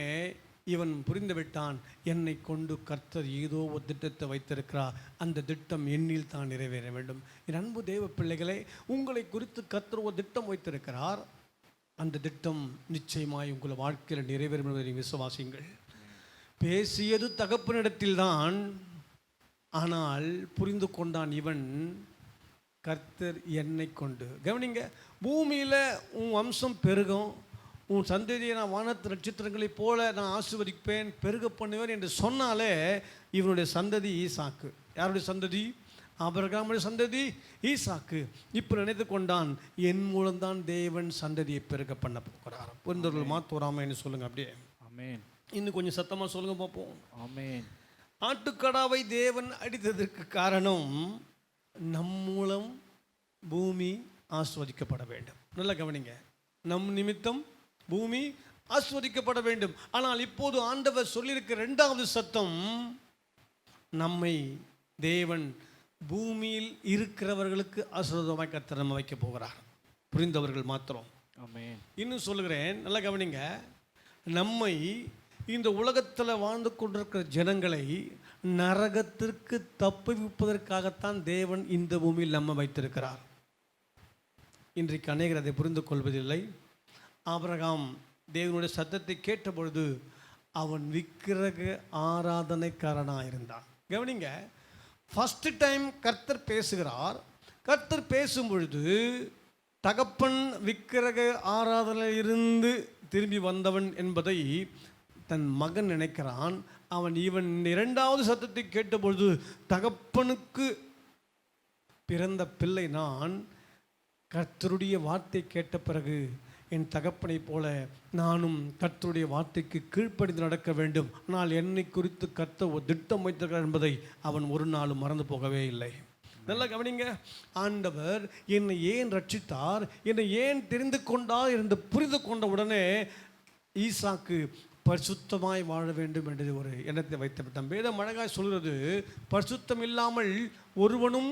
இவன் புரிந்துவிட்டான், என்னை கொண்டு கர்த்தர் ஏதோ ஒரு திட்டத்தை வைத்திருக்கிறார், அந்த திட்டம் என்னில் தான் நிறைவேற வேண்டும். என் அன்பு தேவ பிள்ளைகளே, உங்களை குறித்து கர்த்தர் ஒரு திட்டம் வைத்திருக்கிறார். அந்த திட்டம் நிச்சயமாய் உங்கள் வாழ்க்கையில் நிறைவேறும் என்பதை விசுவாசியுங்கள். பேசியது தகப்பனிடத்தில்தான், ஆனால் புரிந்து கொண்டான் இவன், கர்த்தர் என்னை கொண்டு. கவனிங்க, பூமியில் உன் வம்சம் பெருகும், உன் சந்ததியை நான் வானத்து நட்சத்திரங்களைப் போல நான் ஆசீர்வதிப்பேன், பெருக பண்ணுவேன் என்று சொன்னாலே இவனுடைய சந்ததி ஈசாக்கு. யாருடைய சந்ததி? ஆபிரகாமுடைய சந்ததி ஈசாக்கு. இப்போ நினைத்து கொண்டான், என் மூலம்தான் தேவன் சந்ததியை பெருக பண்ண போகிறார். புரிந்தவர்கள் மாத்தோராமன்னு சொல்லுங்க. அப்படியே ஆமென். இன்னும் கொஞ்சம் சத்தமாக சொல்லுங்க பார்ப்போம். ஆமென். ஆட்டுக்கடாவை தேவன் அடித்ததற்கு காரணம் நம் மூலம் பூமி ஆஸ்வதிக்கப்பட வேண்டும். நல்லா கவனிங்க, நம் நிமித்தம் பூமி ஆஸ்வதிக்கப்பட வேண்டும். ஆனால் இப்போது ஆண்டவர் சொல்லியிருக்கிற 2வது சத்தம், நம்மை தேவன் பூமியில் இருக்கிறவர்களுக்கு ஆசீர்வாதமாய் கர்த்தர் நம்ம வைக்க போகிறார். புரிந்தவர்கள் மாத்திரம். ஆமென். இன்னும் சொல்லுகிறேன், நல்லா கவனிங்க. நம்மை இந்த உலகத்தில் வாழ்ந்து கொண்டிருக்கிற ஜனங்களை நரகத்திற்கு தப்புவிப்பதற்காகத்தான் தேவன் இந்த பூமியில் நம்ம வைத்திருக்கிறார். இன்றைக்கு அநேகர் அதை புரிந்து கொள்வதில்லை. ஆபிரகாம் தேவனுடைய சத்தத்தை கேட்ட பொழுது அவன் விக்கிரக ஆராதனைக்காரனாக இருந்தான். கவனிங்க, ஃபஸ்ட்டு டைம் கர்த்தர் பேசுகிறார். கர்த்தர் பேசும் பொழுது தகப்பன் விக்கிரக ஆராதனையிலிருந்து திரும்பி வந்தவன் என்பதை தன் மகன் நினைக்கிறான். இவன் இரண்டாவது சத்தத்தை கேட்டபொழுது தகப்பனுக்கு பிறந்த பிள்ளை நான், கர்த்தருடைய வார்த்தை கேட்ட பிறகு என் தகப்பனைப் போல நானும் கர்த்தருடைய வார்த்தைக்கு கீழ்ப்படிந்து நடக்க வேண்டும், ஆனால் என்னை குறித்து கர்த்தர் ஒரு திட்டம் வைத்திருக்கிறார் என்பதை அவன் ஒரு நாளும் மறந்து போகவே இல்லை. நல்லா கவனிங்க, ஆண்டவர் என்னை ஏன் ரட்சித்தார், என்னை ஏன் தெரிந்து கொண்டார் என்று புரிந்து கொண்ட உடனே ஈசாக்கு பரிசுத்தமாய் வாழ வேண்டும் என்று ஒரு எண்ணத்தை வைத்து விட்டான். வேதம் அழகாய் சொல்கிறது, பரிசுத்தம் இல்லாமல் ஒருவனும்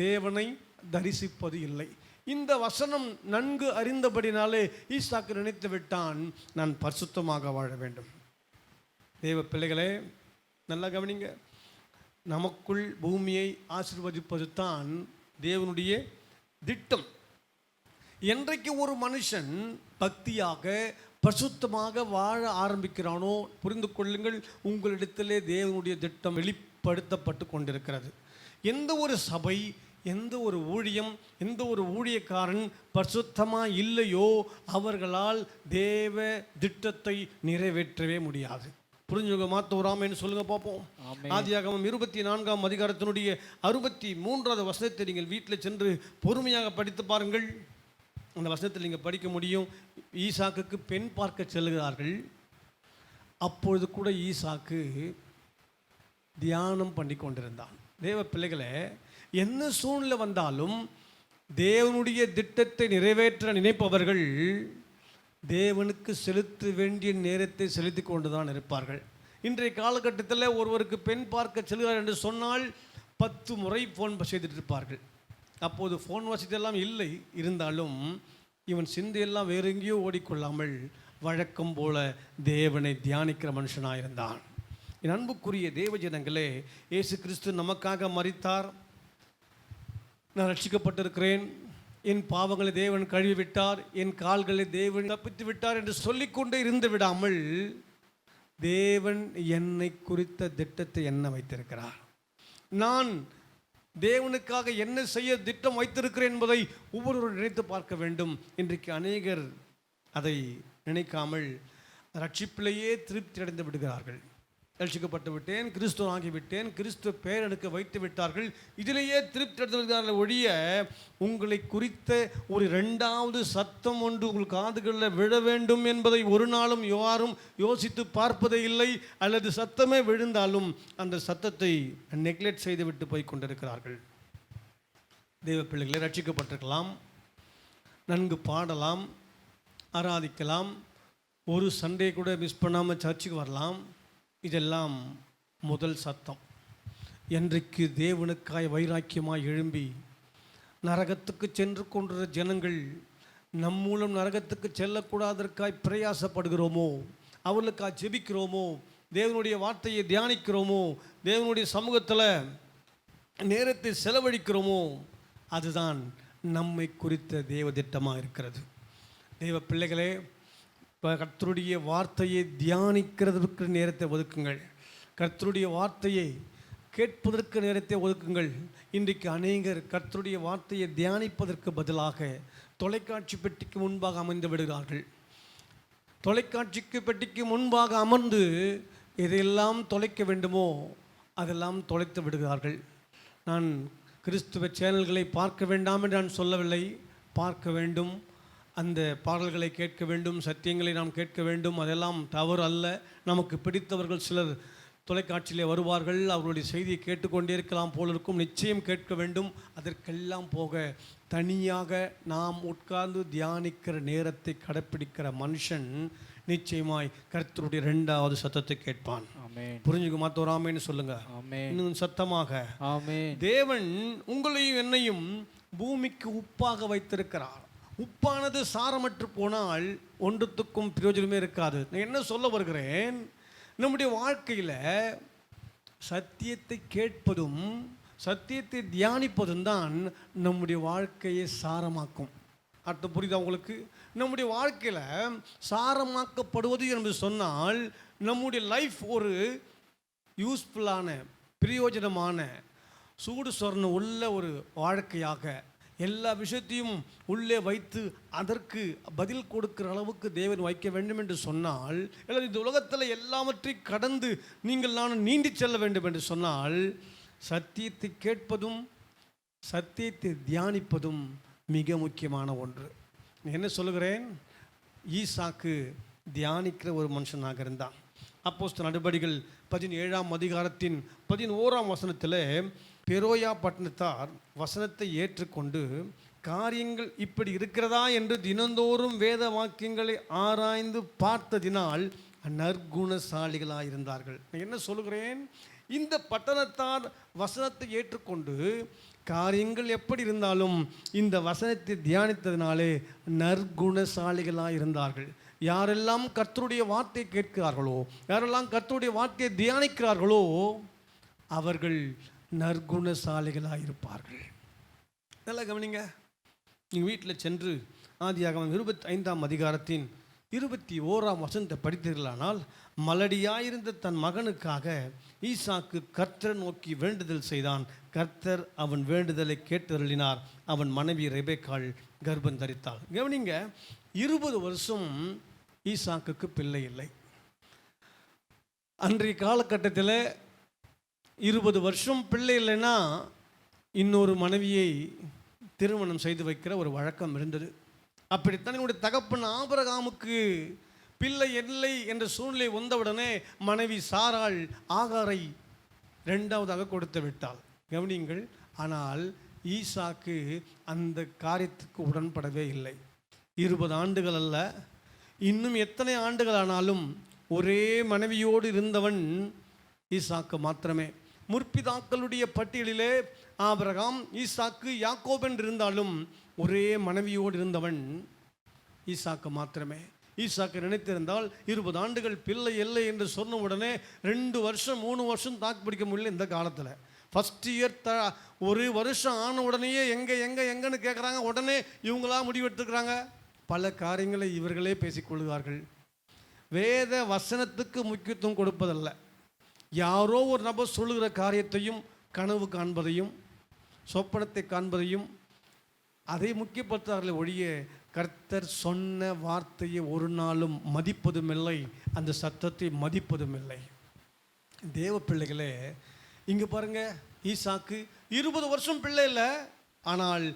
தேவனை தரிசிப்பது இல்லை. இந்த வசனம் நன்கு அறிந்தபடினாலே ஈசாக்கு நினைத்து விட்டான், நான் பரிசுத்தமாக வாழ வேண்டும். தேவ பிள்ளைகளே, நல்லா கவனிங்க, நமக்குள் பூமியை ஆசீர்வதிப்பது தான் தேவனுடைய திட்டம். என்றைக்கு ஒரு மனுஷன் பக்தியாக பரிசுத்தமாக வாழ ஆரம்பிக்கிறானோ, புரிந்து கொள்ளுங்கள், உங்களிடத்திலே தேவனுடைய திட்டம் வெளிப்படுத்தப்பட்டு கொண்டிருக்கிறது. எந்த ஒரு சபை, எந்த ஒரு ஊழியம், எந்த ஒரு ஊழியக்காரன் பரிசுத்தமாக இல்லையோ அவர்களால் தேவ திட்டத்தை நிறைவேற்றவே முடியாது. புரிஞ்சுங்க, மாத்தோராமன்னு சொல்லுங்க பார்ப்போம். ஆதியாகமம் 24ஆம் அதிகாரத்தினுடைய 63வது வசனத்தை நீங்கள் வீட்டில் சென்று பொறுமையாக படித்து பாருங்கள். அந்த வசனத்தில் நீங்கள் படிக்க முடியும். ஈசாக்குக்கு பெண் பார்க்க செல்கிறார்கள். அப்பொழுது கூட ஈசாக்கு தியானம் பண்ணி கொண்டிருந்தான். தேவ பிள்ளைகளே, என்ன சூழ்நிலை வந்தாலும் தேவனுடைய திட்டத்தை நிறைவேற்ற நினைப்பவர்கள் தேவனுக்கு செலுத்த வேண்டிய நேரத்தை செலுத்தி கொண்டு தான் இருப்பார்கள். இன்றைய காலகட்டத்தில் ஒருவருக்கு பெண் பார்க்க செல்கிறார் என்று சொன்னால் 10 முறை ஃபோன் செய்துட்டு இருப்பார்கள். அப்போது ஃபோன் வசதியெல்லாம் இல்லை. இருந்தாலும் இவன் சிந்தையெல்லாம் வேறு எங்கேயோ ஓடிக்கொள்ளாமல் வழக்கம் போல தேவனை தியானிக்கிற மனுஷனாக இருந்தான். என் அன்புக்குரிய தேவ ஜனங்களே, இயேசு கிறிஸ்து நமக்காக மரித்தார். நான் ரட்சிக்கப்பட்டிருக்கிறேன், என் பாவங்களை தேவன் கழுவி விட்டார், என் கால்களை தேவன் தப்பித்து விட்டார் என்று சொல்லிக்கொண்டே இருந்து விடாமல் தேவன் என்னை குறித்த திட்டத்தை என்ன வைத்திருக்கிறார், நான் தேவனுக்காக என்ன செய்ய திட்டம் வைத்திருக்கிறேன் என்பதை ஒவ்வொருவரும் நினைத்து பார்க்க வேண்டும். இன்றைக்கு அநேகர் அதை நினைக்காமல் ரட்சிப்பிலேயே திருப்தி அடைந்து விடுகிறார்கள். ரட்சிக்கப்பட்டு விட்டேன், கிறிஸ்துவ ஆகிவிட்டேன், கிறிஸ்துவ பெயர் எனக்கு வைத்து விட்டார்கள், இதிலேயே திருப்தி அடைந்து விடுகிறார்கள் ஒழிய உங்களை குறித்த ஒரு 2வது சத்தம் ஒன்று உங்கள் காதுகளில் விழ வேண்டும் என்பதை ஒரு நாளும் யாரும் யோசித்து பார்ப்பதே இல்லை. அல்லது சத்தமே விழுந்தாலும் அந்த சத்தத்தை நெக்லெக்ட் செய்து விட்டு போய் கொண்டிருக்கிறார்கள். தெய்வ பிள்ளைகளை, ரட்சிக்கப்பட்டிருக்கலாம், நன்கு பாடலாம், ஆராதிக்கலாம், ஒரு சண்டே கூட மிஸ் பண்ணாமல் சர்ச்சுக்கு வரலாம். இதெல்லாம் முதல் சத்தம். என்றைக்கு தேவனுக்காய் வைராக்கியமாய் எழும்பி நரகத்துக்கு சென்று கொண்டிருக்கிற ஜனங்கள் நம் மூலம் நரகத்துக்கு செல்லக்கூடாதற்காய் பிரயாசப்படுகிறோமோ, அவர்களுக்காக ஜெபிக்கிறோமோ, தேவனுடைய வார்த்தையை தியானிக்கிறோமோ, தேவனுடைய சமூகத்தில் நேரத்தை செலவழிக்கிறோமோ, அதுதான் நம்மை குறித்த தேவ திட்டமாக இருக்கிறது. தேவ பிள்ளைகளே, கர்த்தருடைய வார்த்தையை தியானிக்கிறதுக்கு நேரத்தை ஒதுக்குங்கள். கர்த்தருடைய வார்த்தையை கேட்பதற்கு நேரத்தை ஒதுக்குங்கள். இன்றைக்கு அநேகர் கர்த்தருடைய வார்த்தையை தியானிப்பதற்கு பதிலாக தொலைக்காட்சி பெட்டிக்கு முன்பாக அமர்ந்து விடுகிறார்கள். தொலைக்காட்சிக்கு பெட்டிக்கு முன்பாக அமர்ந்து எதையெல்லாம் தொலைக்க வேண்டுமோ அதெல்லாம் தொலைத்து விடுகிறார்கள். நான் கிறிஸ்துவ சேனல்களை பார்க்க வேண்டாம் என்று நான் சொல்லவில்லை, பார்க்க வேண்டும், அந்த பாடல்களை கேட்க வேண்டும், சத்தியங்களை நாம் கேட்க வேண்டும், அதெல்லாம் தவறு அல்ல. நமக்கு பிடித்தவர்கள் சிலர் தொலைக்காட்சியிலே வருவார்கள், அவர்களுடைய செய்தியை கேட்டுக்கொண்டே இருக்கலாம் போல இருக்கும், நிச்சயம் கேட்க வேண்டும். அதற்கெல்லாம் போக தனியாக நாம் உட்கார்ந்து தியானிக்கிற நேரத்தை கடைப்பிடிக்கிற மனுஷன் நிச்சயமாய் கர்த்தருடைய 2வது சத்தத்தை கேட்பான். புரிஞ்சுக்க மாத்தோராமேன்னு சொல்லுங்க. இன்னும் சத்தமாக, தேவன் உங்களையும் என்னையும் பூமிக்கு உப்பாக வைத்திருக்கிறார். உப்பானது சாரமற்று போனால் ஒன்றுத்துக்கும் பிரயோஜனமே இருக்காது. நான் என்ன சொல்ல வருகிறேன், நம்முடைய வாழ்க்கையில் சத்தியத்தை கேட்பதும் சத்தியத்தை தியானிப்பதும் தான் நம்முடைய வாழ்க்கையை சாரமாக்கும். அர்த்தம் புரியுதா உங்களுக்கு? நம்முடைய வாழ்க்கையில் சாரமாக்கப்படுவது என்று சொன்னால் நம்முடைய லைஃப் ஒரு யூஸ்ஃபுல்லான பிரயோஜனமான சூடு சொர்ணம் உள்ள ஒரு வாழ்க்கையாக எல்லா விஷயத்தையும் உள்ளே வைத்து அதற்கு பதில் கொடுக்கிற அளவுக்கு தேவன் வைக்க வேண்டும் என்று சொன்னால், அல்லது இந்த உலகத்தில் எல்லாவற்றையும் கடந்து நீங்கள் நான் நீந்தி செல்ல வேண்டும் என்று சொன்னால், சத்தியத்தை கேட்பதும் சத்தியத்தை தியானிப்பதும் மிக முக்கியமான ஒன்று. என்ன சொல்லுகிறேன், ஈசாக்கு தியானிக்கிற ஒரு மனுஷனாக இருந்தான். அப்போஸ்தலர் நடபடிகள் 17ஆம் அதிகாரத்தின் 11ஆம் வசனத்தில் பெரோயா பட்டணத்தார் வசனத்தை ஏற்றுக்கொண்டு காரியங்கள் இப்படி இருக்கிறதா என்று தினந்தோறும் வேத வாக்கியங்களை ஆராய்ந்து பார்த்ததினால் நற்குணசாலிகளாக இருந்தார்கள். நான் என்ன சொல்லுகிறேன், இந்த பட்டணத்தார் வசனத்தை ஏற்றுக்கொண்டு காரியங்கள் எப்படி இருந்தாலும் இந்த வசனத்தை தியானித்ததினாலே நற்குணசாலிகளாக இருந்தார்கள். யாரெல்லாம் கர்த்தருடைய வார்த்தையை கேட்கிறார்களோ, யாரெல்லாம் கர்த்தருடைய வார்த்தையை தியானிக்கிறார்களோ அவர்கள் நற்குணசாலிகளாக இருப்பார்கள். நல்லா கவனிங்க. நீங்கள் வீட்டில் சென்று ஆதியாகமம் 25ஆம் அதிகாரத்தின் 21ஆம் வசனத்தை படித்தீர்களானால், மலடியாயிருந்த தன் மகனுக்காக ஈசாக்கு கர்த்தர் நோக்கி வேண்டுதல் செய்தான். கர்த்தர் அவன் வேண்டுதலை கேட்டருளினார். அவன் மனைவி ரெபெக்காள் கர்ப்பம் தரித்தாள். கவனிங்க, 20 வருஷம் ஈசாக்குக்கு பிள்ளை இல்லை. அன்றைய காலகட்டத்தில் 20 வருஷம் பிள்ளை இல்லைன்னா இன்னொரு மனைவியை திருமணம் செய்து வைக்கிற ஒரு வழக்கம் இருந்தது. அப்படித்தான் என்னுடைய தகப்பன் ஆபிரகாமுக்கு பிள்ளை இல்லை என்ற சூழ்நிலை வந்தவுடனே மனைவி சாராள் ஆகாரை 2வதாக கொடுத்து விட்டாள். கவனியுங்கள். ஆனால் ஈசாக்கு அந்த காரியத்துக்கு உடன்படவே இல்லை. 20 ஆண்டுகள் அல்ல, இன்னும் எத்தனை ஆண்டுகள் ஆனாலும் ஒரே மனைவியோடு இருந்தவன் ஈசாக்கு மாத்திரமே. முற்பிதாக்களுடைய பட்டியலிலே ஆபிரகாம், ஈசாக்கு, யாக்கோபு என்று இருந்தாலும் ஒரே மனைவியோடு இருந்தவன் ஈசாக்கு மாத்திரமே. ஈசாக்கு நினைத்திருந்தால் 20 ஆண்டுகள் பிள்ளை இல்லை என்று சொன்ன உடனே 2 வருஷம் 3 வருஷம் தாக்கு பிடிக்க முடியல. இந்த காலத்தில் ஃபஸ்ட் இயர் ஒரு வருஷம் ஆன உடனேயே எங்கன்னு கேட்குறாங்க. உடனே இவங்களா முடிவெடுத்துக்கிறாங்க. பல காரியங்களை இவர்களே பேசிக்கொள்கிறார்கள். வேத வசனத்துக்கு முக்கியத்துவம் கொடுப்பதல்ல, யாரோ ஒரு நபர் சொல்லுகிற காரியத்தையும் கனவு காண்பதையும் சொப்பனத்தை காண்பதையும் அதை முக்கியப்படுத்தார்களே ஒழிய கர்த்தர் சொன்ன வார்த்தையை ஒரு நாளும் மதிப்பதும் இல்லை, அந்த சத்தத்தை மதிப்பதும் இல்லை. தேவ பிள்ளைகளே, இங்கே பாருங்க, ஈசாக்கு 20 வருஷம் பிள்ளை இல்லை. ஆனால்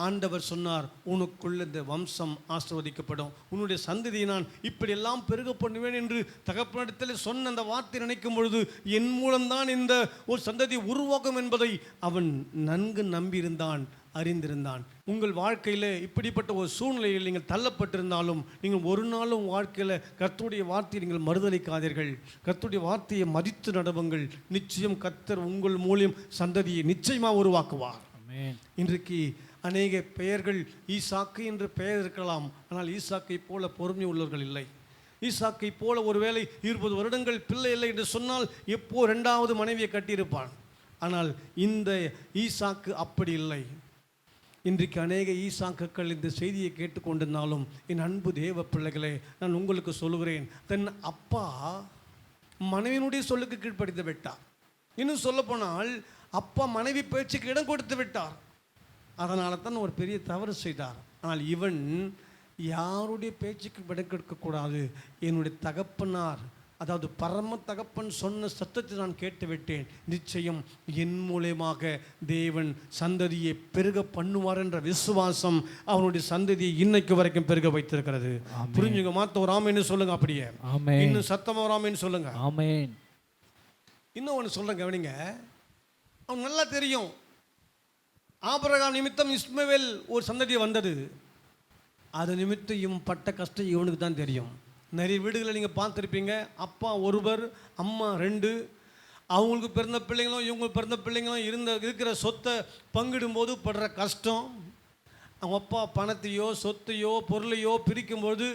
ஆண்டவர் சொன்னார், உனக்குள்ள இந்த வம்சம் ஆசீர்வதிக்கப்படும், உன்னுடைய சந்ததியை நான் இப்படியெல்லாம் பெருக பண்ணுவேன் என்று தகப்பனிடத்தில் சொன்ன அந்த வார்த்தை நினைக்கும் பொழுது என் மூலம்தான் இந்த ஒரு சந்ததி உருவாக்கும் என்பதை அவன் நன்கு நம்பியிருந்தான், அறிந்திருந்தான். உங்கள் வாழ்க்கையில் இப்படிப்பட்ட ஒரு சூழ்நிலையில் நீங்கள் தள்ளப்பட்டிருந்தாலும் நீங்கள் ஒரு நாளும் வாழ்க்கையில் கர்த்தருடைய வார்த்தையை நீங்கள் மறுதலிக்காதீர்கள். கர்த்தருடைய வார்த்தையை மதித்து நடவுங்கள். நிச்சயம் கர்த்தர் உங்கள் மூலியம் சந்ததியை நிச்சயமாக உருவாக்குவார். இன்றைக்கு அநேக பெயர்கள் ஈசாக்கு என்று பெயர் இருக்கலாம், ஆனால் ஈசாக்கை போல பொறுமை உள்ளவர்கள் இல்லை. ஈசாக்கை போல ஒருவேளை 20 வருடங்கள் பிள்ளை இல்லை என்று சொன்னால் எப்போ 2வது மனைவியை கட்டியிருப்பான். ஆனால் இந்த ஈசாக்கு அப்படி இல்லை. இன்றைக்கு அநேக ஈசாக்குகள் இந்த செய்தியை கேட்டுக்கொண்டிருந்தாலும் என் அன்பு தேவ பிள்ளைகளே, நான் உங்களுக்கு சொல்லுகிறேன், தன் அப்பா மனைவியினுடைய சொல்லுக்கு கீழ்ப்படுத்தி விட்டார். இன்னும் சொல்லப்போனால் அப்பா மனைவி பேச்சுக்கு இடம் கொடுத்து விட்டார். அதனால தான் ஒரு பெரிய தவறு செய்தார். ஆனால் இவன் யாருடைய பேச்சுக்கு இடம் கொடுக்கக்கூடாது, என்னுடைய தகப்பனார், அதாவது பரம தகப்பன் சொன்ன சத்தத்தை நான் கேட்டுவிட்டேன், நிச்சயம் என் மூலமாக தேவன் சந்ததியை பெருக பண்ணுவார் என்ற விசுவாசம் அவனுடைய சந்ததியை இன்னைக்கு வரைக்கும் பெருக வைத்திருக்கிறது. புரிஞ்சுங்க? மாத்த ஒரு ஆமேன்னு சொல்லுங்க. அப்படியே இன்னும் சத்தமா ஒரு ஆமேன்னு சொல்லுங்க. ஆமேன். இன்னும் ஒன்று சொல்றேன், கவனிங்க. அவன் நல்லா தெரியும், ஆபிரகாம் நிமித்தம் இஸ்மவேல் ஒரு சந்ததி வந்தது. அது நிமித்தம் இவன் பட்ட கஷ்டம் இவனுக்கு தான் தெரியும். நிறைய வீடுகளை நீங்கள் பார்த்துருப்பீங்க, அப்பா ஒருவர் அம்மா 2, அவங்களுக்கு பிறந்த பிள்ளைங்களும் இவங்களுக்கு பிறந்த பிள்ளைங்களும் இருக்கிற சொத்தை பங்கிடும்போது படுற கஷ்டம், அவங்க அப்பா பணத்தையோ சொத்தையோ பொருளையோ பிரிக்கும்போது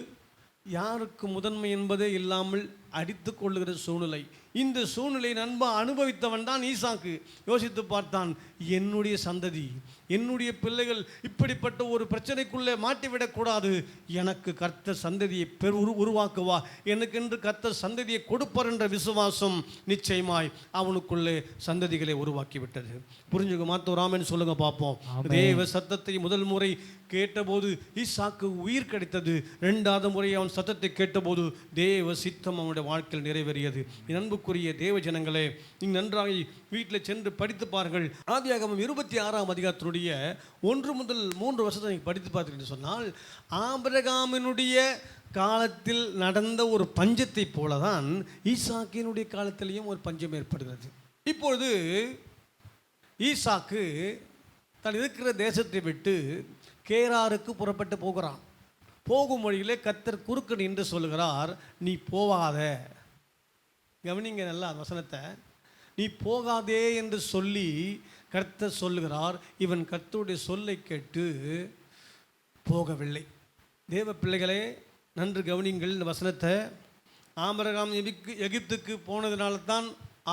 யாருக்கு முதன்மை என்பதே இல்லாமல் அடித்து கொள்ளுகிற சூழ்நிலை. இந்த சூழ்நிலையை நண்பா அனுபவித்தவன் தான் ஈசாக்கு. யோசித்து பார்த்தான், என்னுடைய சந்ததி, என்னுடைய பிள்ளைகள் இப்படிப்பட்ட ஒரு பிரச்சனைக்குள்ளே மாட்டிவிடக்கூடாது. எனக்கு கர்த்தர் சந்ததியை உருவாக்குவா, எனக்கென்று கர்த்தர் சந்ததியை கொடுப்பார் என்ற விசுவாசம் நிச்சயமாய் அவனுக்குள்ளே சந்ததிகளை உருவாக்கிவிட்டது. புரிஞ்சுக்க மாத்தோராமன்னு சொல்லுங்க பார்ப்போம். தேவ சத்தத்தை முதல் முறை கேட்டபோது ஈசாக்கு உயிர் கிடைத்தது. 2வது முறை அவன் சத்தத்தை கேட்டபோது தேவ சித்தம் அவனுடைய வாழ்க்கையில் நிறைவேறியது. அன்புக்குரிய தேவ ஜனங்களே, நீங்கள் நன்றாக வீட்டில் சென்று படித்து பாருங்கள். ஆதியாகமம் 26ஆம் அதிகாரத்தினுடைய 1 முதல் 3 வருஷத்தை நீங்கள் படித்து பார்த்தீங்கன்னு சொன்னால், ஆபிரகாமினுடைய காலத்தில் நடந்த ஒரு பஞ்சத்தை போல தான் ஈசாக்கினுடைய காலத்திலையும் ஒரு பஞ்சம் ஏற்படுகிறது. இப்பொழுது ஈசாக்கு தான் இருக்கிற தேசத்தை விட்டு கேராருக்கு புறப்பட்டு போகிறான். போகும் வழியிலே கர்த்தர் குறுக்கு நின்று சொல்லுகிறார், நீ போகாத. கவனிங்க நல்லா வசனத்தை. நீ போகாதே என்று சொல்லி கர்த்தர் சொல்லுகிறார். இவன் கர்த்தருடைய சொல்லை கேட்டு போகவில்லை. தேவ பிள்ளைகளே, நன்று கவனிங்கள் இந்த வசனத்தை. ஆபிரகாம் எகிப்துக்கு போனதுனால தான்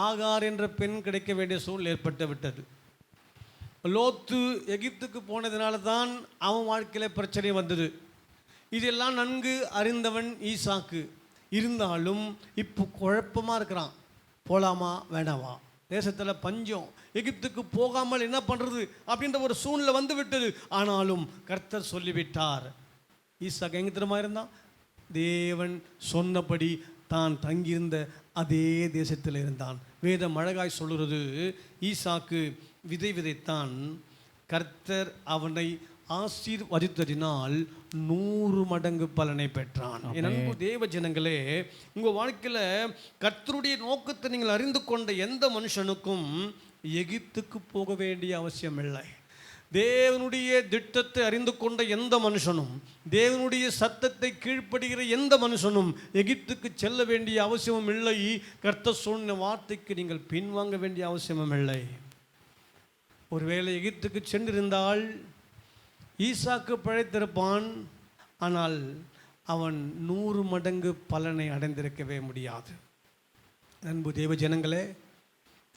ஆகார் என்ற பெண் கிடைக்க வேண்டிய சூழல் ஏற்பட்டு விட்டது. லோத்து எகிப்துக்கு போனதுனால தான் அவன் வாழ்க்கையில் பிரச்சனை வந்தது. இதெல்லாம் நன்கு அறிந்தவன் ஈசாக்கு. இருந்தாலும் இப்போ குழப்பமாக இருக்கிறான். போகலாமா வேணாமா, தேசத்தில் பஞ்சம், எகிப்துக்கு போகாமல் என்ன பண்ணுறது அப்படின்ற ஒரு சூழ்நிலை வந்து விட்டது. ஆனாலும் கர்த்தர் சொல்லிவிட்டார். ஈசாக்கு எங்கே தெரியுமா இருந்தான்? தேவன் சொன்னபடி தான் தங்கியிருந்த அதே தேசத்தில் இருந்தான். வேதம் அழகாய் சொல்லுறது, ஈசாக்கு விதை விதைத்தான், கர்த்தர் அவனை ஆசீர்வதித்ததினால் 100 மடங்கு பலனை பெற்றான். என் அன்பு தேவ ஜனங்களே, உங்கள் வாழ்க்கையில் கர்த்தருடைய நோக்கத்தை நீங்கள் அறிந்து கொண்ட எந்த மனுஷனுக்கும் எகிப்துக்கு போக வேண்டிய அவசியம் இல்லை. தேவனுடைய திட்டத்தை அறிந்து கொண்ட எந்த மனுஷனும், தேவனுடைய சத்தத்தை கீழ்ப்படுகிற எந்த மனுஷனும் எகிப்துக்கு செல்ல வேண்டிய அவசியமும் இல்லை. கர்த்தர் சொன்ன வார்த்தைக்கு நீங்கள் பின்வாங்க வேண்டிய அவசியமும் இல்லை. ஒருவேளை எகிப்துக்கு சென்றிருந்தால் ஈசாக்கு பிழைத்திருப்பான். ஆனால் அவன் 100 மடங்கு பலனை அடைந்திருக்கவே முடியாது. அன்பு தேவ ஜனங்களே,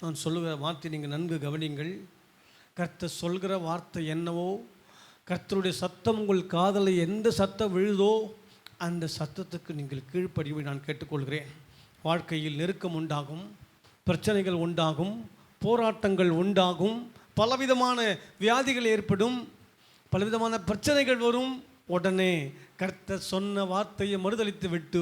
நான் சொல்லுகிற வார்த்தை நீங்கள் நன்கு கவனிங்கள். கர்த்தர் சொல்கிற வார்த்தை என்னவோ, கர்த்தருடைய சத்தம் உங்கள் காதலை எந்த சத்தம் விழுதோ அந்த சத்தத்துக்கு நீங்கள் கீழ்ப்படிவை நான் கேட்டுக்கொள்கிறேன். வாழ்க்கையில் நெருக்கம் உண்டாகும், பிரச்சனைகள் உண்டாகும், போராட்டங்கள் உண்டாகும், பலவிதமான வியாதிகள் ஏற்படும், பலவிதமான பிரச்சனைகள் வரும். உடனே கர்த்தர் சொன்ன வார்த்தையை மறுதளித்து விட்டு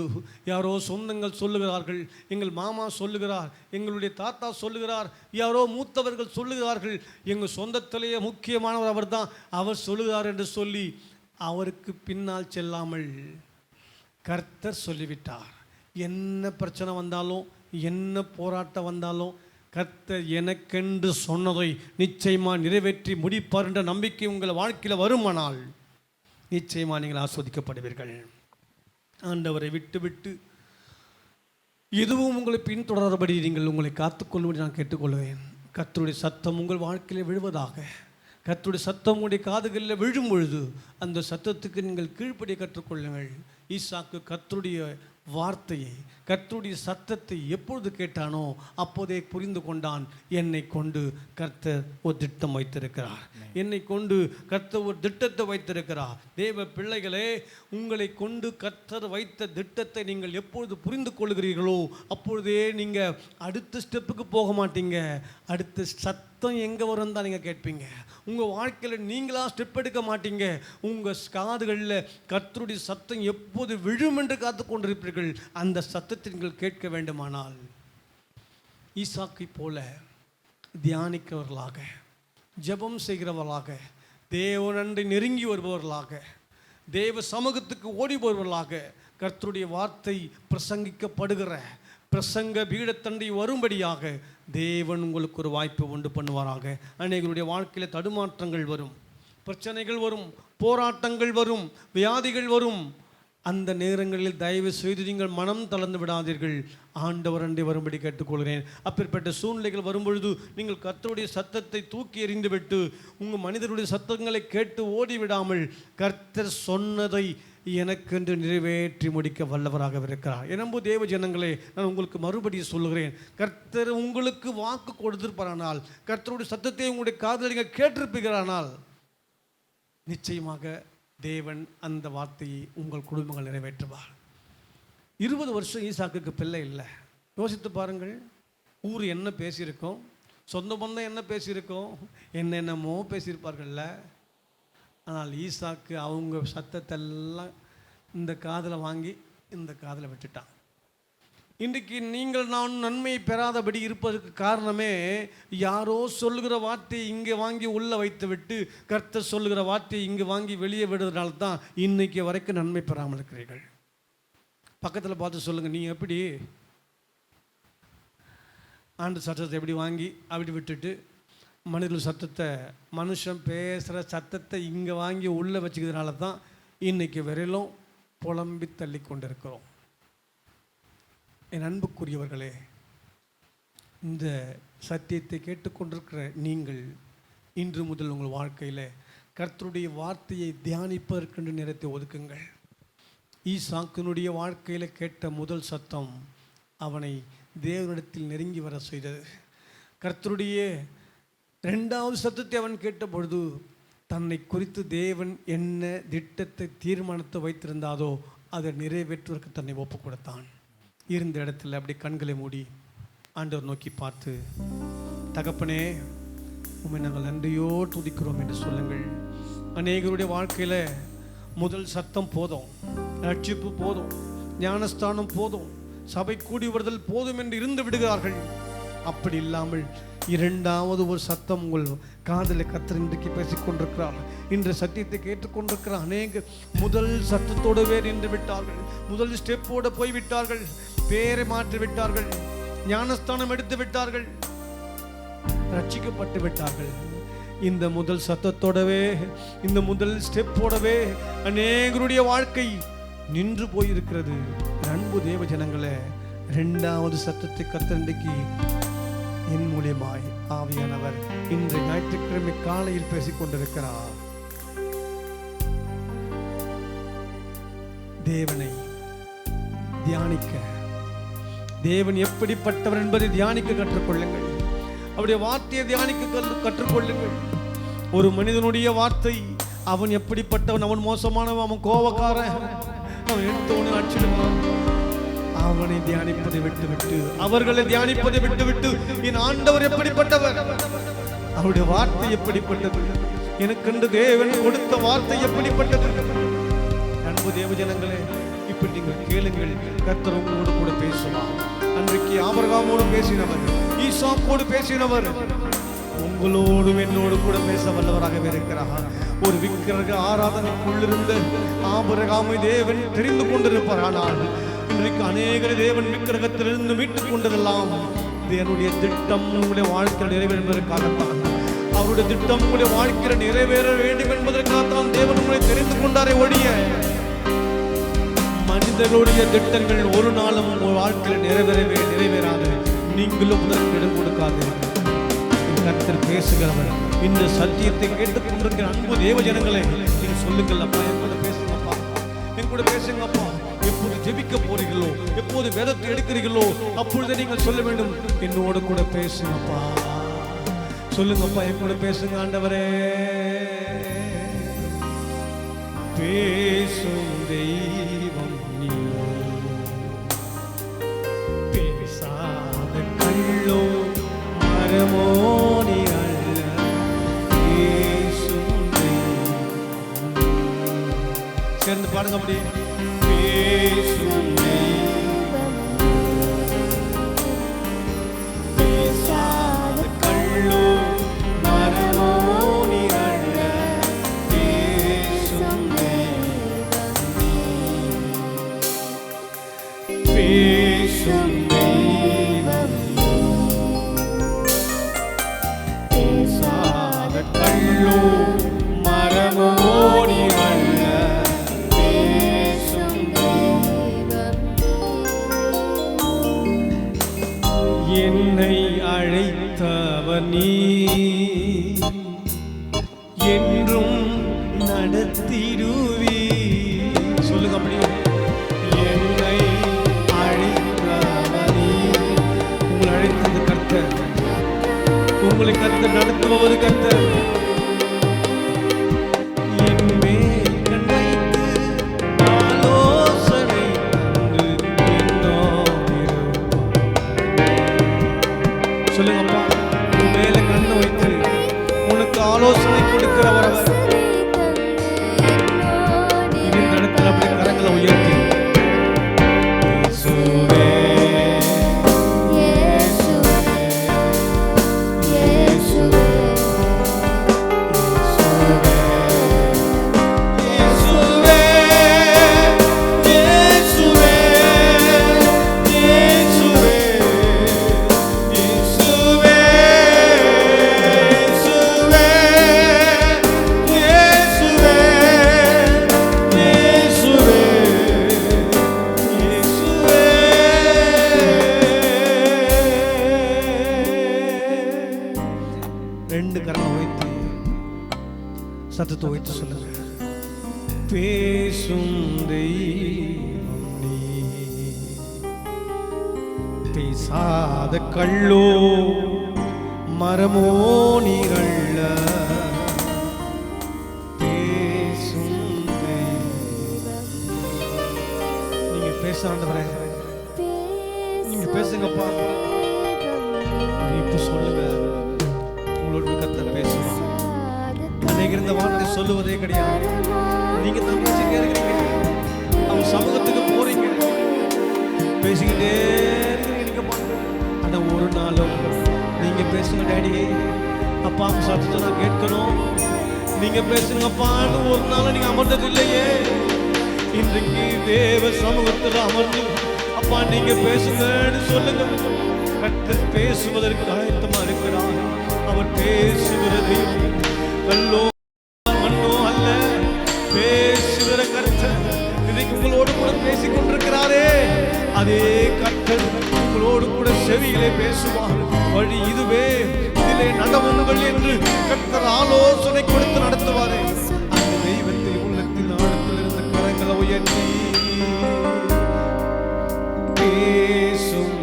யாரோ சொந்தங்கள் சொல்லுகிறார்கள், எங்கள் மாமா சொல்லுகிறார், எங்களுடைய தாத்தா சொல்லுகிறார், யாரோ மூத்தவர்கள் சொல்லுகிறார்கள், எங்கள் சொந்தத்திலேயே முக்கியமானவர் அவர் தான், அவர் சொல்லுகிறார் என்று சொல்லி அவருக்கு பின்னால் செல்லாமல் கர்த்தர் சொல்லிவிட்டார். என்ன பிரச்சனை வந்தாலும், என்ன போராட்டம் வந்தாலும் கர்த்தர் எனக்கென்று சொன்னதை நிச்சயமாக நிறைவேற்றி முடிப்பார் என்ற நம்பிக்கை உங்கள் வாழ்க்கையில் வருமானால் நிச்சயமாக நீங்கள் ஆஸ்வதிக்கப்படுவீர்கள். ஆண்டவரை விட்டு எதுவும் உங்களை பின்தொடர்படி நீங்கள் உங்களை காத்துக்கொள்ளும்படி நான் கேட்டுக்கொள்வேன். கர்த்தருடைய சத்தம் உங்கள் வாழ்க்கையில் விழுவதாக. கர்த்தருடைய சத்தம் உங்களுடைய காதுகளில் விழும் பொழுது அந்த சத்தத்துக்கு நீங்கள் கீழ்ப்படிய கற்றுக்கொள்ளுங்கள். ஈசாக்கு கர்த்தருடைய வார்த்தையை, கர்த்தருடைய சத்தத்தை எப்பொழுது கேட்டானோ அப்போதே புரிந்து கொண்டான், என்னை கொண்டு கர்த்தர் ஒரு திட்டம் வைத்திருக்கிறார், என்னை கொண்டு கர்த்தர் ஒரு திட்டத்தை வைத்திருக்கிறார். தேவ பிள்ளைகளே, உங்களை கொண்டு கர்த்தர் வைத்த திட்டத்தை நீங்கள் எப்பொழுது புரிந்து கொள்கிறீர்களோ அப்பொழுதே நீங்கள் அடுத்த ஸ்டெப்புக்கு போக மாட்டீங்க. அடுத்த சத்தம் எங்கே வரும் தான் நீங்கள் கேட்பீங்க. உங்கள் வாழ்க்கையில் நீங்களாக ஸ்டெப் எடுக்க மாட்டீங்க. உங்கள் காதுகளில் கர்த்தருடைய சத்தம் எப்போது விழும் என்று காத்து கொண்டிருப்பீர்கள். அந்த சத்தத்தை நீங்கள் கேட்க வேண்டுமானால் ஈசாக்கை போல தியானிக்கிறவர்களாக, ஜெபம் செய்கிறவர்களாக, தேவனண்டை நெருங்கி வருபவர்களாக, தேவ சமூகத்துக்கு ஓடி வருவர்களாக, கர்த்தருடைய வார்த்தை பிரசங்கிக்கப்படுகிற பிரசங்க பீடத்தண்டை வரும்படியாக தேவன் உங்களுக்கு ஒரு வாய்ப்பை உண்டு பண்ணுவாராக. அநேகருடைய வாழ்க்கையில் தடுமாற்றங்கள் வரும், பிரச்சனைகள் வரும், போராட்டங்கள் வரும், வியாதிகள் வரும். அந்த நேரங்களில் தயவு செய்து நீங்கள் மனம் தளர்ந்து விடாதீர்கள். ஆண்டவர் அண்டை வரும்படி கேட்டுக்கொள்கிறேன். அப்பேற்பட்ட சூழ்நிலைகள் வரும்பொழுது நீங்கள் கர்த்தருடைய சத்தத்தை தூக்கி எறிந்துவிட்டு உங்கள் மனிதருடைய சத்தங்களை கேட்டு ஓடிவிடாமல் கர்த்தர் சொன்னதை எனக்கென்று நிறைவேற்றி முடிக்க வல்லவராக இருக்கிறார். எனம்பு தேவ ஜனங்களே, நான் உங்களுக்கு மறுபடியும் சொல்லுகிறேன், கர்த்தர் உங்களுக்கு வாக்கு கொடுத்திருப்பாரானால், கர்த்தருடைய சத்தத்தை உங்களுடைய காதில் நீங்கள் கேட்டிருப்பீர்களானால் நிச்சயமாக தேவன் அந்த வார்த்தையை உங்கள் குடும்பங்கள் நிறைவேற்றுவார். 20 வருஷம் ஈசாக்குக்கு பிள்ளை இல்லை. யோசித்து பாருங்கள். ஊர் என்ன பேசியிருக்கோம், சொந்த பந்தம் என்ன பேசியிருக்கோம், என்னென்னமோ பேசியிருப்பார்கள்ல. ஆனால் ஈசாக்கு அவங்க சத்தத்தெல்லாம் இந்த காதில் வாங்கி இந்த காதில் விட்டுட்டான். இன்றைக்கு நீங்கள் நான் நன்மையை பெறாதபடி இருப்பதற்கு காரணமே, யாரோ சொல்லுகிற வார்த்தையை இங்கே வாங்கி உள்ளே வைத்து விட்டு கர்த்தர் சொல்லுகிற வார்த்தையை இங்கே வாங்கி வெளியே விடுறதுனால தான் இன்னைக்கு வரைக்கும் நன்மை பெறாமல் இருக்கிறீர்கள். பக்கத்தில் பார்த்து சொல்லுங்கள், நீ எப்படி ஆண்டு சத்தத்தை எப்படி வாங்கி அப்படி விட்டுட்டு மனிதர்கள் சத்தத்தை, மனுஷன் பேசுகிற சத்தத்தை இங்கே வாங்கி உள்ளே வச்சுக்கிறதுனால தான் இன்றைக்கி வரையிலும் புலம்பி தள்ளி கொண்டிருக்கிறோம். என் அன்புக்குரியவர்களே, இந்த சத்தியத்தை கேட்டுக்கொண்டிருக்கிற நீங்கள் இன்று முதல் உங்கள் வாழ்க்கையில் கர்த்தருடைய வார்த்தையை தியானிப்பதற்கென்று நேரத்தை ஒதுக்குங்கள். ஈசாக்கினுடைய வாழ்க்கையில் கேட்ட முதல் சத்தம் அவனை தேவனிடத்தில் நெருங்கி வர செய்தது. கர்த்தருடைய 2வது சத்தத்தை அவன் கேட்ட பொழுது தன்னை குறித்து தேவன் என்ன திட்டத்தை தீர்மானத்தை வைத்திருந்தாதோ அதை நிறைவேற்றுவதற்கு தன்னை ஒப்பு கொடுத்தான். இருந்த இடத்துல அப்படி கண்களை மூடி ஆண்டவர் நோக்கி பார்த்து, தகப்பனே உம்மை நாங்கள் நன்றியோ துதிக்கிறோம் என்று சொல்லுங்கள். அநேகருடைய வாழ்க்கையில் முதல் சத்தம் போதும், ரட்சிப்பு போதும், ஞானஸ்தானம் போதும், சபை கூடி வருதல் போதும் என்று இருந்து விடுகிறார்கள். அப்படி இல்லாமல் 2வது ஒரு சத்தம் உங்கள் காதில் கர்த்தர் இன்றைக்கு பேசிக்கொண்டிருக்கிறார். இன்று சத்தியத்தை கேட்டுக்கொண்டிருக்கிற அநேக முதல் சத்தத்தோடவே நின்று விட்டார்கள். முதல் ஸ்டெப்போடு போய்விட்டார்கள். பேரை மாற்றி விட்டார்கள். ஞானஸ்தானம் எடுத்து விட்டார்கள். ரட்சிக்கப்பட்டு விட்டார்கள். இந்த முதல் சத்தத்தோடவே, இந்த முதல் ஸ்டெப்போடவே அநேகருடைய வாழ்க்கை நின்று போயிருக்கிறது. அன்பு தேவ ஜனங்களே, 2வது சத்தத்தை கர்த்தர் இன்றைக்கு என் மூலியமாய் ஆவியானவர் இன்று ஞாயிற்றுக்கிழமை காலையில் பேசிக் கொண்டிருக்கிறார். தேவனை தியானிக்க, தேவன் எப்படிப்பட்டவர் என்பதை தியானிக்க கற்றுக்கொள்ளுங்கள். அவருடைய வார்த்தையை தியானிக்க கற்றுக்கொள்ளுங்கள். ஒரு மனிதனுடைய வார்த்தை, அவன் எப்படிப்பட்டவன், அவன் மோசமானவன், அவன் கோபக்காரன், அவன் எடுத்தவனு அடிச்சிடுவான். அவனை தியானிப்பதை விட்டுவிட்டு, அவர்களை தியானிப்பதை விட்டுவிட்டு, என் ஆண்டவர் எப்படிப்பட்டவர், அவருடைய வார்த்தை எப்படிப்பட்டது, எனக்கென்று தேவன் கொடுத்த வார்த்தை எப்படிப்பட்டது. அன்பு தேவ ஜனங்களே, இப்படி நீங்கள் கேளுங்கள். கர்த்தர் உங்களோடு கூட பேசுவார். அன்றைக்கு ஆபிரகாமோடு பேசினவர், ஈசாக்கோடு பேசினவர், உங்களோடும் என்னோடு கூட பேச வல்லவராகவே இருக்கிறார். ஒரு விக்கிரக ஆராதனைக்குள்ளிருந்த ஆபிரகாமை தேவன் தெரிந்து கொண்டிருப்பார். ஆனால் இன்றைக்கு அநேக தேவன் விக்கிரகத்திலிருந்து மீட்டுக் கொண்டதெல்லாம் தேவனுடைய திட்டம் உங்களுடைய வாழ்க்கையில் நிறைவேறுவதற்காகத்தான். அவருடைய திட்டம் உங்களுடைய வாழ்க்கையில் நிறைவேற வேண்டும் என்பதற்காகத்தான் தேவன் உங்களை தெரிந்து கொண்டாரே ஒழிய, மனிதர்களுடைய திட்டங்கள் ஒரு நாளும் உங்கள் வாழ்க்கையில் நிறைவேறாது. நீங்களும் அதற்கு இடம் கொடுக்காது. கர்த்தர் பேசுகிறவர். இந்த சத்தியத்தை கேட்டுக் கொண்டிருக்கிற அன்பு தேவ ஜனங்களே, நீங்க சொல்லுங்கள், அப்பா என் கூட பேசுங்கப்பா, என் கூட பேசுங்கப்பா. எப்போது ஜெபிக்க போறீங்களோ, எப்போது வேதத்தை எடுக்கிறீர்களோ, அப்பொழுது நீங்கள் சொல்ல வேண்டும், என்னோடு கூட பேசுங்கப்பா. சொல்லுங்கப்பா, என் கூட பேசுங்க ஆண்டவரே. பேசும் தெய்வம் நீ, பேசாத கள்ளோ மரமோ நீ அல்ல. பேசும் தெய்வம், சேர்ந்து பாடுங்க அப்படி. பேசும் தெய்வம், பேசாத கள்ளோ மரமோ நீ அல்ல. பேசும் பேசும் தெய்வம், பேசாத கள்ளோ மரமோ நீ அல்ல. பேசும் என்றும் நடத்திடுவி. சொல்லுங்க அப்படியே. என்னை அழைத்தவனே. உங்களை அழைத்தது கர்த்தர், உங்களை கர்த்தர் நடத்துபவர் கர்த்தர். சொல்லுங்கப்பா, உன் மேல கண்ணு வைத்து உனக்கு ஆலோசனை கொடுக்கிறவர் அவர். இந்த இடத்துல அப்படி கரங்களை உயர்த்தி இயேசுவே, ரெண்டு கரங்களை வைத்து சத்தத்தை வைத்து சொல்லுங்க. பேசும் தெய்வம் நீ, பேசாத கள்ளோ மரமோ நீரள்ள. பேசும் தெய்வம் நீங்க பேச ஆண்டவரே, நீங்க பேசுங்கப்பா. இப்ப சொல்லுங்க, உங்களோட கர்த்தர் பேசுவார். அநேகர் இந்த வார்த்தை சொல்லுவதே கிடையாது. நீங்க தப்பிச்சுட்டே இருக்கிறீங்க, அவங்க சமூகத்துக்கு போறீங்க, பேசிக்கிட்டே இருக்கிறீங்க. ஆனா ஒரு நாளும் நீங்க பேசுங்க டாடி, அப்பா சத்தத்தை நான் கேட்கணும், நீங்க பேசுங்கப்பான்னு ஒரு நாளும் நீங்க அமர்ந்தது இல்லையே. இன்றைக்கு தேவ சமூகத்தில் அமர்ந்து அப்பா நீங்க பேசுங்கன்னு சொல்லுங்க. கர்த்தர் பேசுவதற்கு ஆயத்தமா இருக்கிறார். அவர் பேசுகிறது கல்லோ மண்ணோ அல்ல, பேசுகிற கர்த்தர் இன்னைக்கு உங்களோடு கூட பேசிக் கொண்டிருக்கிறாரே. அதே கர்த்தர் உங்களோடு கூட செவியிலே பேசுவார். வழி இதுவே, இதிலே நடவுங்கள் என்று கர்த்தர் ஆலோசனை கொடுத்து நடத்துவாரே. அந்த தெய்வத்தை உள்ளத்தின் ஆழத்தில் இருந்த கரங்களை உயர்த்தி பேசும்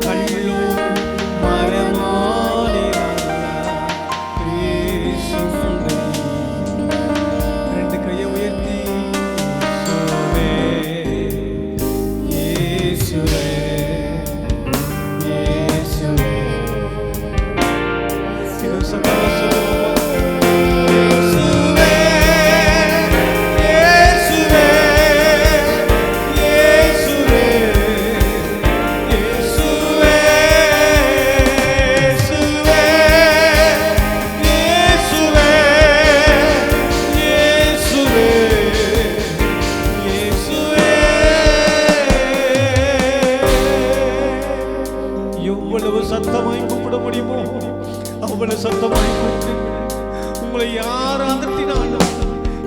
கள்ளோ மரமானே. ரெண்டு கையை உயர்த்தி இயேசுவே, இயேசுவே, இது சகல சொல்லுவோம். எவ்வளவு சத்தமாய் கூப்பிட முடியுமோ அவ்வளவு சத்தமாய் கூப்பிட்டு, உங்களை யார் அதட்டினாலும்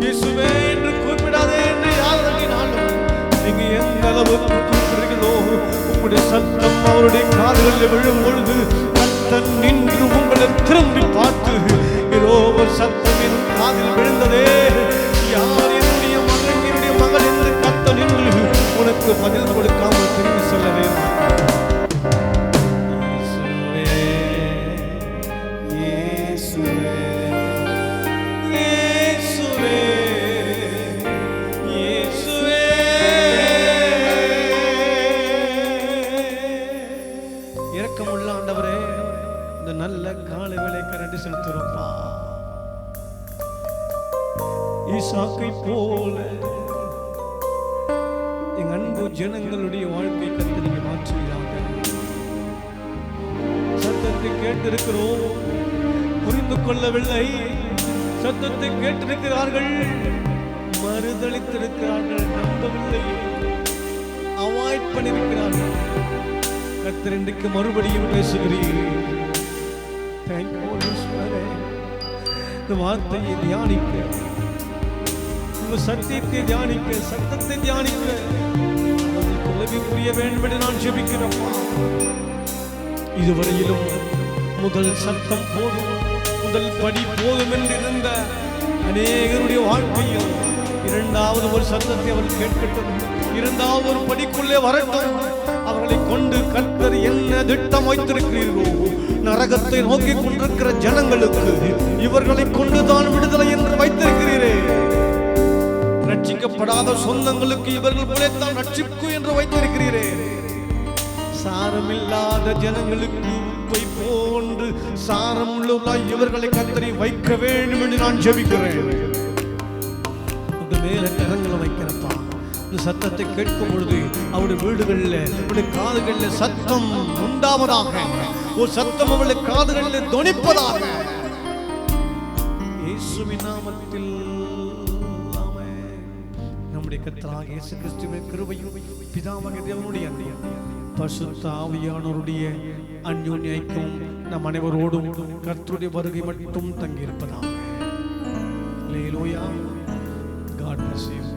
இயேசுவே என்று கூப்பிடாதே என்று யார் அதட்டினாலும் நீங்க எந்த அளவுக்கு கூப்பிடுறீங்களோ உங்களுடைய சத்தம் அவருடைய காதுகளில் விழும் பொழுது கர்த்தர் நின்று உங்களை திரும்பி பார்த்து, ஏதோ ஒரு சத்தம் என் காதில் விழுந்ததே, யார் என்னுடைய மகன் என்னுடைய மகள் என்று கர்த்தர் நின்று உனக்கு பதில் கொடுக்காமல் திரும்பி சொல்லவே இரக்கமுள்ள ஆண்டவரே, இந்த நல்ல காலை வேளைக்கு நன்றி செலுத்துறோம்ப்பா. ஈசாக்கை போல எங்க அன்பு ஜனங்களுடைய வாழ்க்கை கருத்து நீங்க மாற்றுவீராக. சத்தத்தை கேட்டிருக்கிறோம், புரிந்து கொள்ளவில்லை. சத்தத்தை கேட்டிருக்கிறார்கள், மறுதளித்திருக்கிறார்கள், நம்பவில்லை, அவாய்ட் பண்ணிருக்கிறார்கள். கர்த்தர் இன்றைக்கு மறுபடியும் பேசுகிறீர்கள். இந்த வார்த்தையை தியானிக்க, உங்க சத்தியத்தை தியானிக்க, சத்தத்தை தியானிக்க உதவி புரிய வேண்டும் என்று நான் ஜெபிக்கிறேன். இதுவரையிலும் முதல் சத்தம் போதும், முதல் படி போதும் என்றிருந்த அநேகருடைய வாழ்க்கையில் இரண்டாவது ஒரு சத்தத்தை அவர் கேட்கட்டும், இரண்டாவது ஒரு படிக்குள்ளே வரட்டும். அவர்களை கொண்டு கர்த்தர் என்ன திட்டம் வைத்திருக்கிறீர்களோ, நரகத்தை நோக்கி கொண்டிருக்கிற ஜனங்களுக்கு இவர்களை கொண்டுதான் விடுதலை என்று வைத்திருக்கிறீரே. ரட்சிக்கப்படாத சொந்தங்களுக்கு இவர்கள் போலத்தான் ரட்சிப்பு என்று வைத்திருக்கிறீரே. சாரமில்லாத ஜனங்களுக்கு உப்பை போன்று சாரம் உள்ளவர்களாய் இவர்களை கர்த்தரை வைக்க வேண்டும் என்று நான் ஜெபிக்கிறேன். உங்க மேல கரங்களை வைக்கிறப்பா. இந்த சத்தத்தை கேட்கும் பொழுது அவருடைய வீடுகளில், அவருடைய காதுகளில் சத்தம் உண்டாவதாக. ஒரு சத்தம் அவருடைய காதுகளில் தொனிப்பதாக. இயேசுவின் நாமத்தில் ஆமென். நம்முடைய கர்த்தராகிய இயேசு கிறிஸ்துவின் கிருபையும் பிதாவாகிய தேவனுடைய அன்பும் பரிசுத்த ஆவியானவருடைய அன்யோன்ய ஐக்கியமும் நம் அனைவரோடும் கர்த்தருடைய வருகை மட்டும் தங்கியிருப்பதாக. அல்லேலூயா. God bless you.